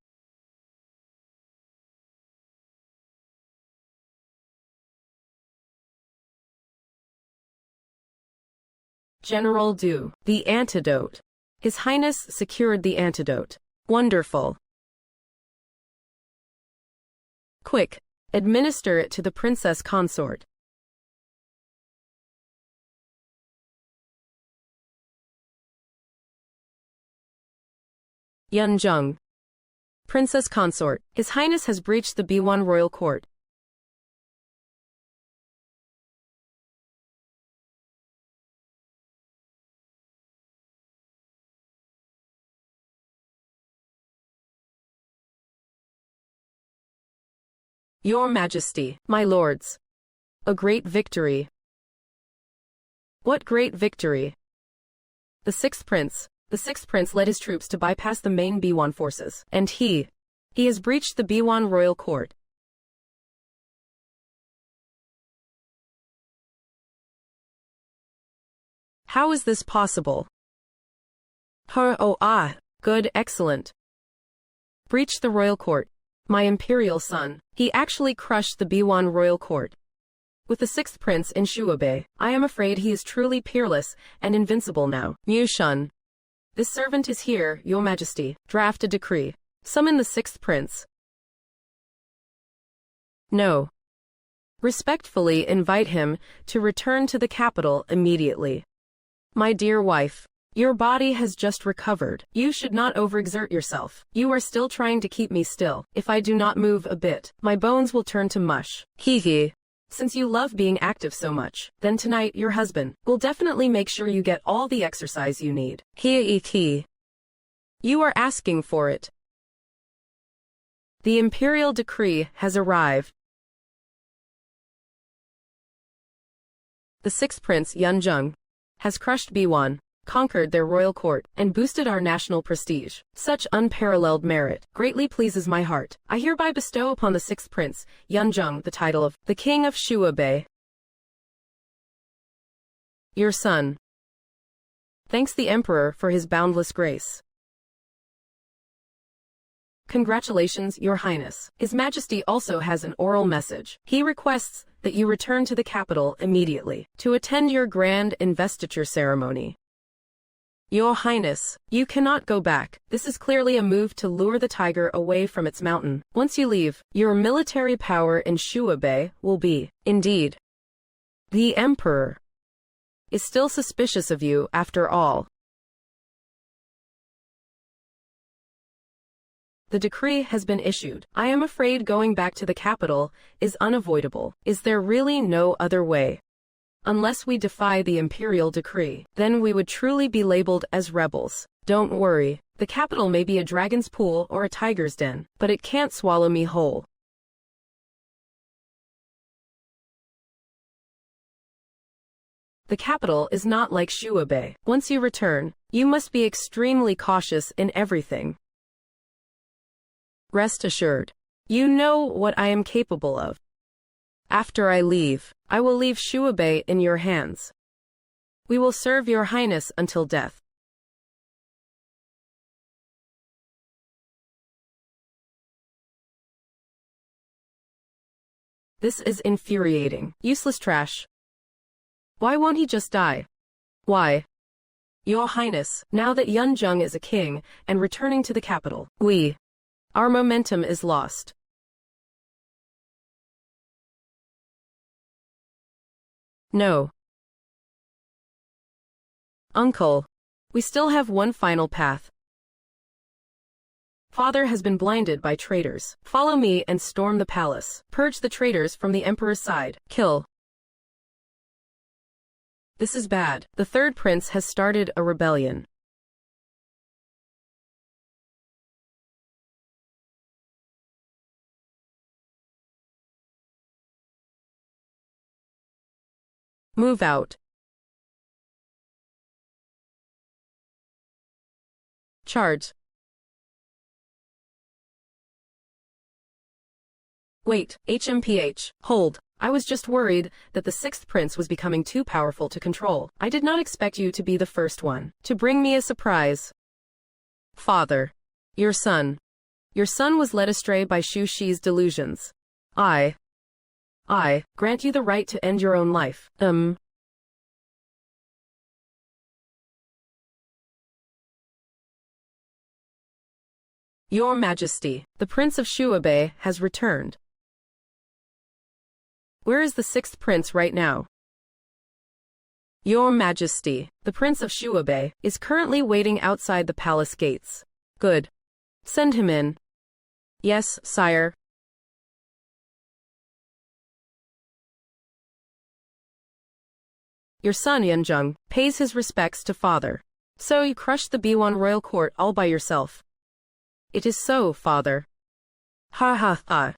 General Du. The antidote. His Highness secured the antidote. Wonderful. Quick, administer it to the princess consort. Yunjung. Princess consort. His Highness has breached the Biwan royal court. Your Majesty, my lords. A great victory. What great victory? The sixth prince led his troops to bypass the main Biwan forces, and he has breached the Biwan royal court. How is this possible? Good, excellent. Breached the royal court. My imperial son. He actually crushed the Biwan royal court. With the sixth prince in Shuabei, I am afraid he is truly peerless and invincible now. Mushun. This servant is here, Your Majesty. Draft a decree. Summon the sixth prince. No. Respectfully invite him to return to the capital immediately. My dear wife. Your body has just recovered. You should not overexert yourself. You are still trying to keep me still. If I do not move a bit, my bones will turn to mush. Hee. Since you love being active so much, then tonight your husband will definitely make sure you get all the exercise you need. Hee. You are asking for it. The imperial decree has arrived. The sixth prince, Yunjung, has crushed Biwan, conquered their royal court, and boosted our national prestige. Such unparalleled merit greatly pleases my heart. I hereby bestow upon the sixth prince, Yunjung, the title of the King of Shuabei. Your son. Thanks the emperor for his boundless grace. Congratulations, Your Highness. His Majesty also has an oral message. He requests that you return to the capital immediately to attend your grand investiture ceremony. Your Highness, you cannot go back. This is clearly a move to lure the tiger away from its mountain. Once you leave, your military power in Shuabe will be, indeed. The Emperor is still suspicious of you after all. The decree has been issued. I am afraid going back to the capital is unavoidable. Is there really no other way? Unless we defy the imperial decree, then we would truly be labeled as rebels. Don't worry. The capital may be a dragon's pool or a tiger's den, but it can't swallow me whole. The capital is not like Shuabe. Once you return, you must be extremely cautious in everything. Rest assured. You know what I am capable of. After I leave, I will leave Shuabe in your hands. We will serve Your Highness until death. This is infuriating. Useless trash. Why won't he just die? Why? Your Highness, now that Yunjung is a king and returning to the capital, our momentum is lost. No. Uncle, we still have one final path. Father has been blinded by traitors. Follow me and storm the palace. Purge the traitors from the Emperor's side. Kill. This is bad. The third prince has started a rebellion. Move out. Charge. Wait, HMPH, hold. I was just worried that the sixth prince was becoming too powerful to control. I did not expect you to be the first one to bring me a surprise. Father. Your son. Your son was led astray by Shu Shi's delusions. I grant you the right to end your own life. Your Majesty, the Prince of Shuabe has returned. Where is the sixth prince right now? Your Majesty, the Prince of Shuabe is currently waiting outside the palace gates. Good. Send him in. Yes, sire. Your son Yunjung pays his respects to father. So you crushed the B1 royal court all by yourself. It is so, father. Ha ha ha.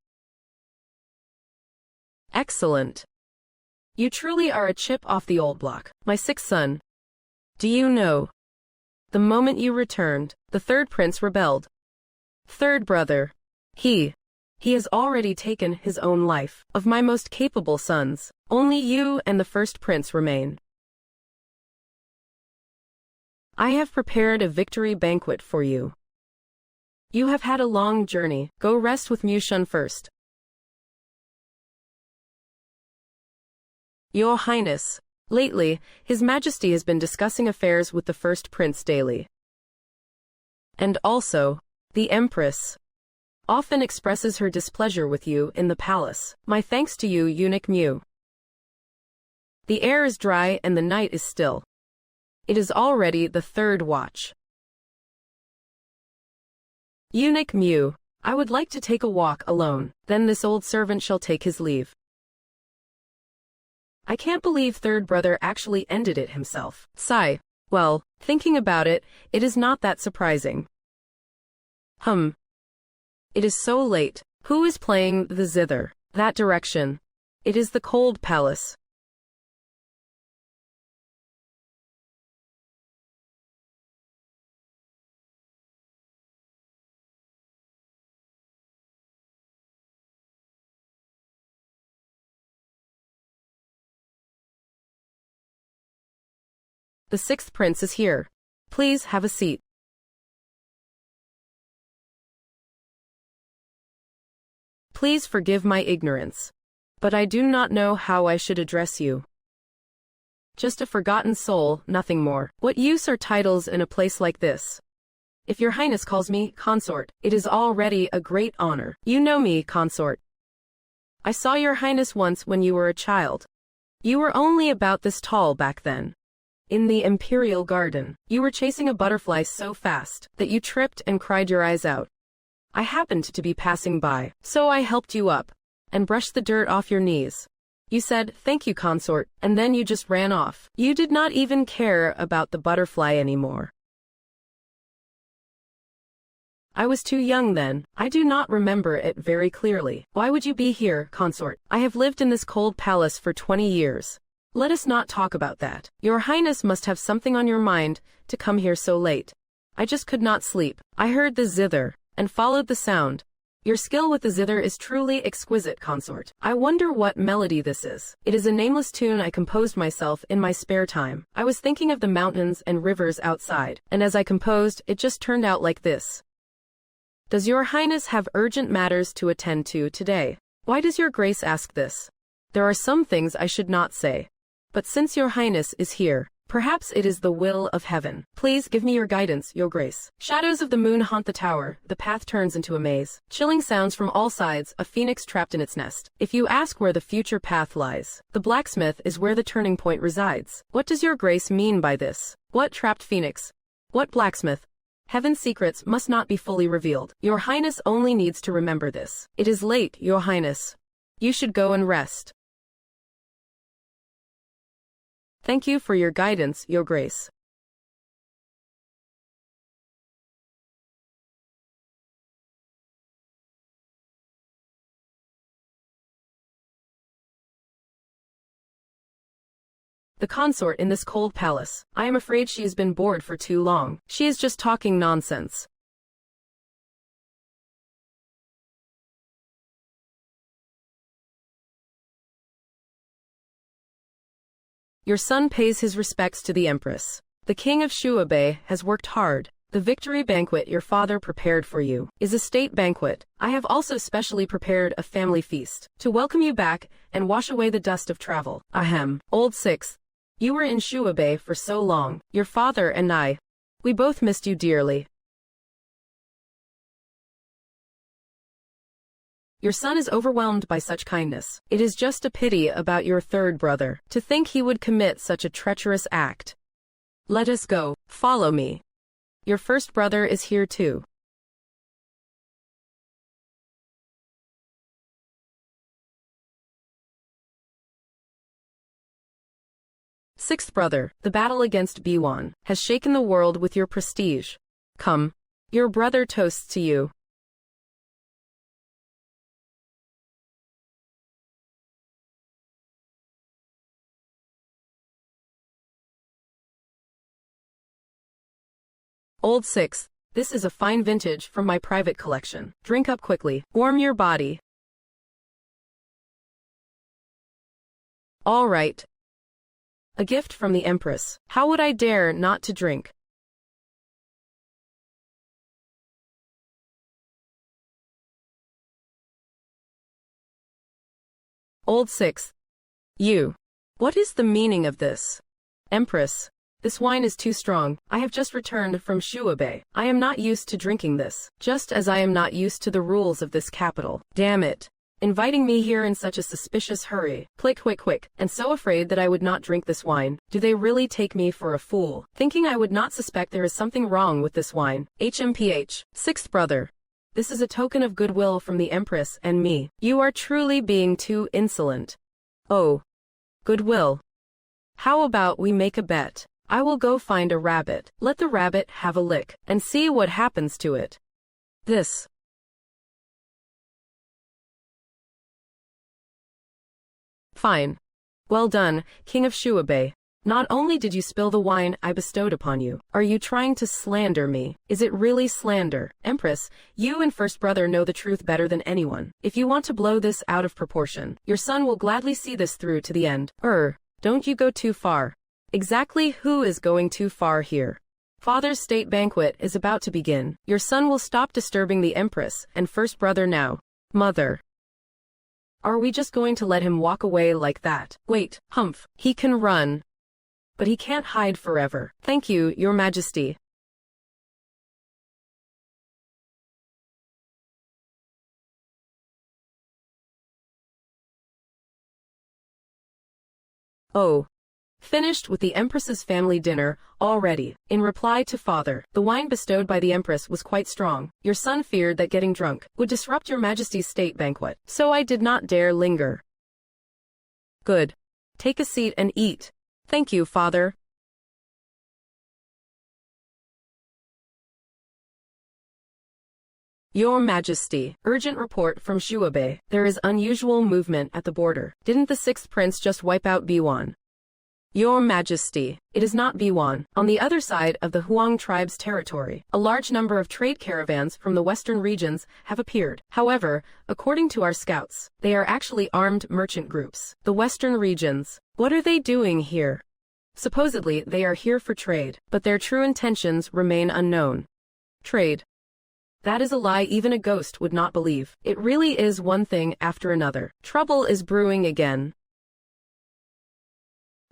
Excellent. You truly are a chip off the old block, my sixth son. Do you know? The moment you returned, the third prince rebelled. Third brother. He has already taken his own life. Of my most capable sons, only you and the first prince remain. I have prepared a victory banquet for you. You have had a long journey. Go rest with Mushun first. Your Highness, lately, His Majesty has been discussing affairs with the first prince daily. And also, the Empress often expresses her displeasure with you in the palace. My thanks to you, Eunuch Mu. The air is dry and the night is still. It is already the third watch. Eunuch Mu, I would like to take a walk alone, then this old servant shall take his leave. I can't believe third brother actually ended it himself. Sigh. Well, thinking about it, it is not that surprising. It is so late. Who is playing the zither? That direction. It is the cold palace. The sixth prince is here. Please have a seat. Please forgive my ignorance. But I do not know how I should address you. Just a forgotten soul, nothing more. What use are titles in a place like this? If your highness calls me consort, it is already a great honor. You know me, consort. I saw your highness once when you were a child. You were only about this tall back then. In the imperial garden, you were chasing a butterfly so fast that you tripped and cried your eyes out. I happened to be passing by, so I helped you up and brushed the dirt off your knees. You said, "Thank you, consort," and then you just ran off. You did not even care about the butterfly anymore. I was too young then. I do not remember it very clearly. Why would you be here, consort? I have lived in this cold palace for 20 years. Let us not talk about that. Your highness must have something on your mind to come here so late. I just could not sleep. I heard the zither and followed the sound. Your skill with the zither is truly exquisite, consort. I wonder what melody this is. It is a nameless tune I composed myself in my spare time. I was thinking of the mountains and rivers outside, and as I composed, it just turned out like this. Does your highness have urgent matters to attend to today? Why does your grace ask this? There are some things I should not say. But since your highness is here, perhaps it is the will of heaven. Please give me your guidance, your grace. Shadows of the moon haunt the tower, the path turns into a maze. Chilling sounds from all sides, a phoenix trapped in its nest. If you ask where the future path lies, the blacksmith is where the turning point resides. What does your grace mean by this? What trapped phoenix? What blacksmith? Heaven's secrets must not be fully revealed. Your highness only needs to remember this. It is late, your highness. You should go and rest. Thank you for your guidance, your grace. The consort in this cold palace. I am afraid she has been bored for too long. She is just talking nonsense. Your son pays his respects to the Empress. The King of Shuabe has worked hard. The victory banquet your father prepared for you is a state banquet. I have also specially prepared a family feast to welcome you back and wash away the dust of travel. Ahem. Old Six. You were in Shuabe for so long. Your father and I. We both missed you dearly. Your son is overwhelmed by such kindness. It is just a pity about your third brother. To think he would commit such a treacherous act. Let us go. Follow me. Your first brother is here too. Sixth brother, the battle against Biwan has shaken the world with your prestige. Come. Your brother toasts to you. Old Six, this is a fine vintage from my private collection. Drink up quickly. Warm your body. All right. A gift from the Empress. How would I dare not to drink? Old Six. You. What is the meaning of this? Empress. This wine is too strong. I have just returned from Shuabe. I am not used to drinking this, just as I am not used to the rules of this capital. Damn it. Inviting me here in such a suspicious hurry. Quick, and so afraid that I would not drink this wine. Do they really take me for a fool, thinking I would not suspect there is something wrong with this wine? HMPH. Sixth brother. This is a token of goodwill from the Empress and me. You are truly being too insolent. Oh. Goodwill. How about we make a bet? I will go find a rabbit. Let the rabbit have a lick, and see what happens to it. This. Fine. Well done, King of Shuabe. Not only did you spill the wine I bestowed upon you, are you trying to slander me? Is it really slander? Empress, you and first brother know the truth better than anyone. If you want to blow this out of proportion, your son will gladly see this through to the end. Don't you go too far. Exactly who is going too far here? Father's state banquet is about to begin. Your son will stop disturbing the Empress and first brother now. Mother. Are we just going to let him walk away like that? Wait, humph, he can run. But he can't hide forever. Thank you, Your Majesty. Oh. Finished with the Empress's family dinner, already. In reply to father, the wine bestowed by the Empress was quite strong. Your son feared that getting drunk would disrupt Your Majesty's state banquet, so I did not dare linger. Good. Take a seat and eat. Thank you, father. Your Majesty, urgent report from Shuabe. There is unusual movement at the border. Didn't the sixth prince just wipe out Biwan? Your Majesty, it is not Biwan. On the other side of the Huang tribe's territory, a large number of trade caravans from the western regions have appeared. However, according to our scouts, they are actually armed merchant groups. The western regions. What are they doing here? Supposedly, they are here for trade, but their true intentions remain unknown. Trade. That is a lie even a ghost would not believe. It really is one thing after another. Trouble is brewing again.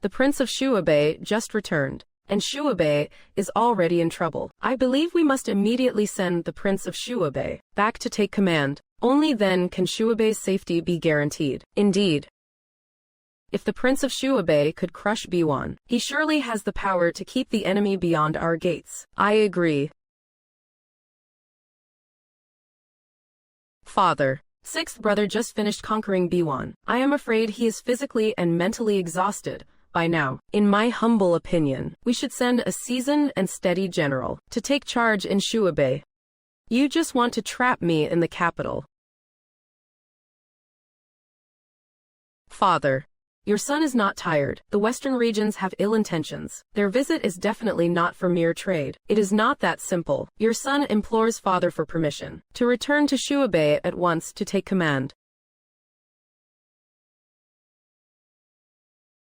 The Prince of Shuabe just returned, and Shuabe is already in trouble. I believe we must immediately send the Prince of Shuabe back to take command. Only then can Shuabe's safety be guaranteed. Indeed. If the Prince of Shuabe could crush Biwan, he surely has the power to keep the enemy beyond our gates. I agree. Father. Sixth brother just finished conquering Biwan. I am afraid he is physically and mentally exhausted by now. In my humble opinion, we should send a seasoned and steady general to take charge in Shuabe. You just want to trap me in the capital. Father. Your son is not tired. The western regions have ill intentions. Their visit is definitely not for mere trade. It is not that simple. Your son implores father for permission to return to Shuabe at once to take command.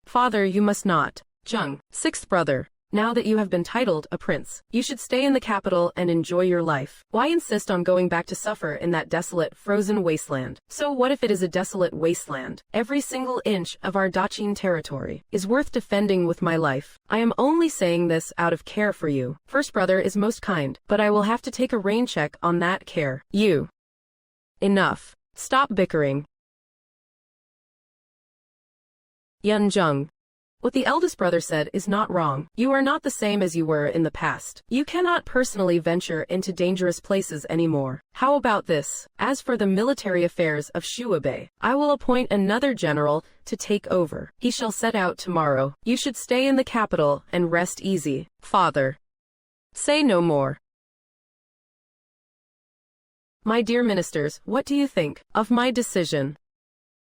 Father, you must not. Jung, sixth brother. Now that you have been titled a prince, you should stay in the capital and enjoy your life. Why insist on going back to suffer in that desolate, frozen wasteland? So what if it is a desolate wasteland? Every single inch of our Dachin territory is worth defending with my life. I am only saying this out of care for you. First brother is most kind, but I will have to take a rain check on that care. You. Enough. Stop bickering. Yunjung. What the eldest brother said is not wrong. You are not the same as you were in the past. You cannot personally venture into dangerous places anymore. How about this? As for the military affairs of Shuabe, I will appoint another general to take over. He shall set out tomorrow. You should stay in the capital and rest easy. Father. Say no more. My dear ministers, what do you think of my decision?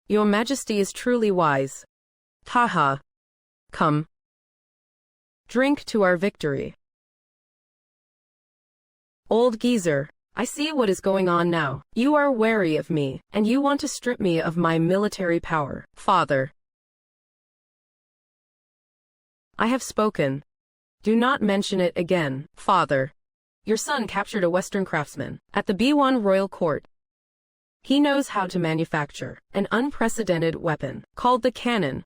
Your Majesty is truly wise. Taha. Come. Drink to our victory. Old geezer, I see what is going on now. You are wary of me, and you want to strip me of my military power. Father. I have spoken. Do not mention it again. Father. Your son captured a Western craftsman at the B1 royal court. He knows how to manufacture an unprecedented weapon called the cannon.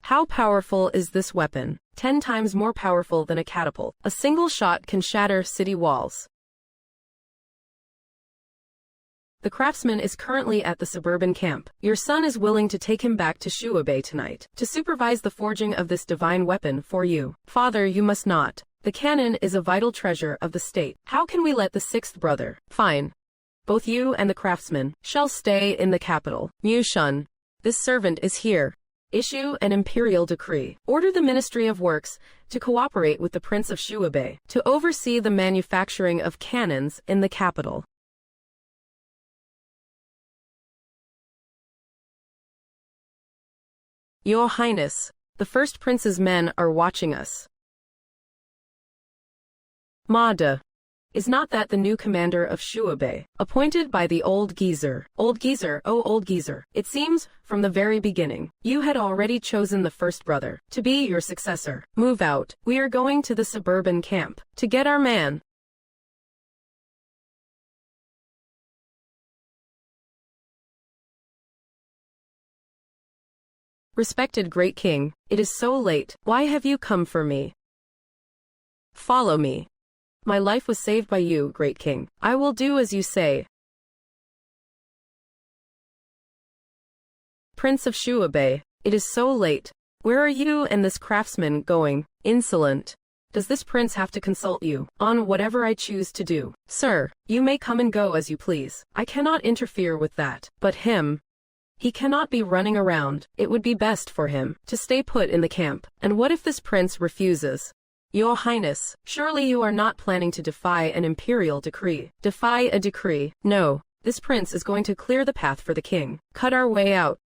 How powerful is this weapon? 10 times more powerful than a catapult. A single shot can shatter city walls. The craftsman is currently at the suburban camp. Your son is willing to take him back to Shuabe tonight to supervise the forging of this divine weapon for you. Father, you must not. The cannon is a vital treasure of the state. How can we let the sixth brother? Fine. Both you and the craftsman shall stay in the capital. Mushun. This servant is here. Issue an imperial decree. Order the Ministry of Works to cooperate with the Prince of Shuabe to oversee the manufacturing of cannons in the capital. Your Highness, the first prince's men are watching us. Mada. Is not that the new commander of Shuabe, appointed by the old geezer? Old geezer, oh old geezer, it seems, from the very beginning, you had already chosen the first brother to be your successor. Move out. We are going to the suburban camp to get our man. Respected great king, it is so late. Why have you come for me? Follow me. My life was saved by you, great king. I will do as you say. Prince of Shuabe, it is so late. Where are you and this craftsman going? Insolent. Does this prince have to consult you on whatever I choose to do? Sir, you may come and go as you please. I cannot interfere with that. But him, he cannot be running around. It would be best for him to stay put in the camp. And what if this prince refuses? Your Highness, surely you are not planning to defy an imperial decree. Defy a decree? No. This prince is going to clear the path for the king. Cut our way out.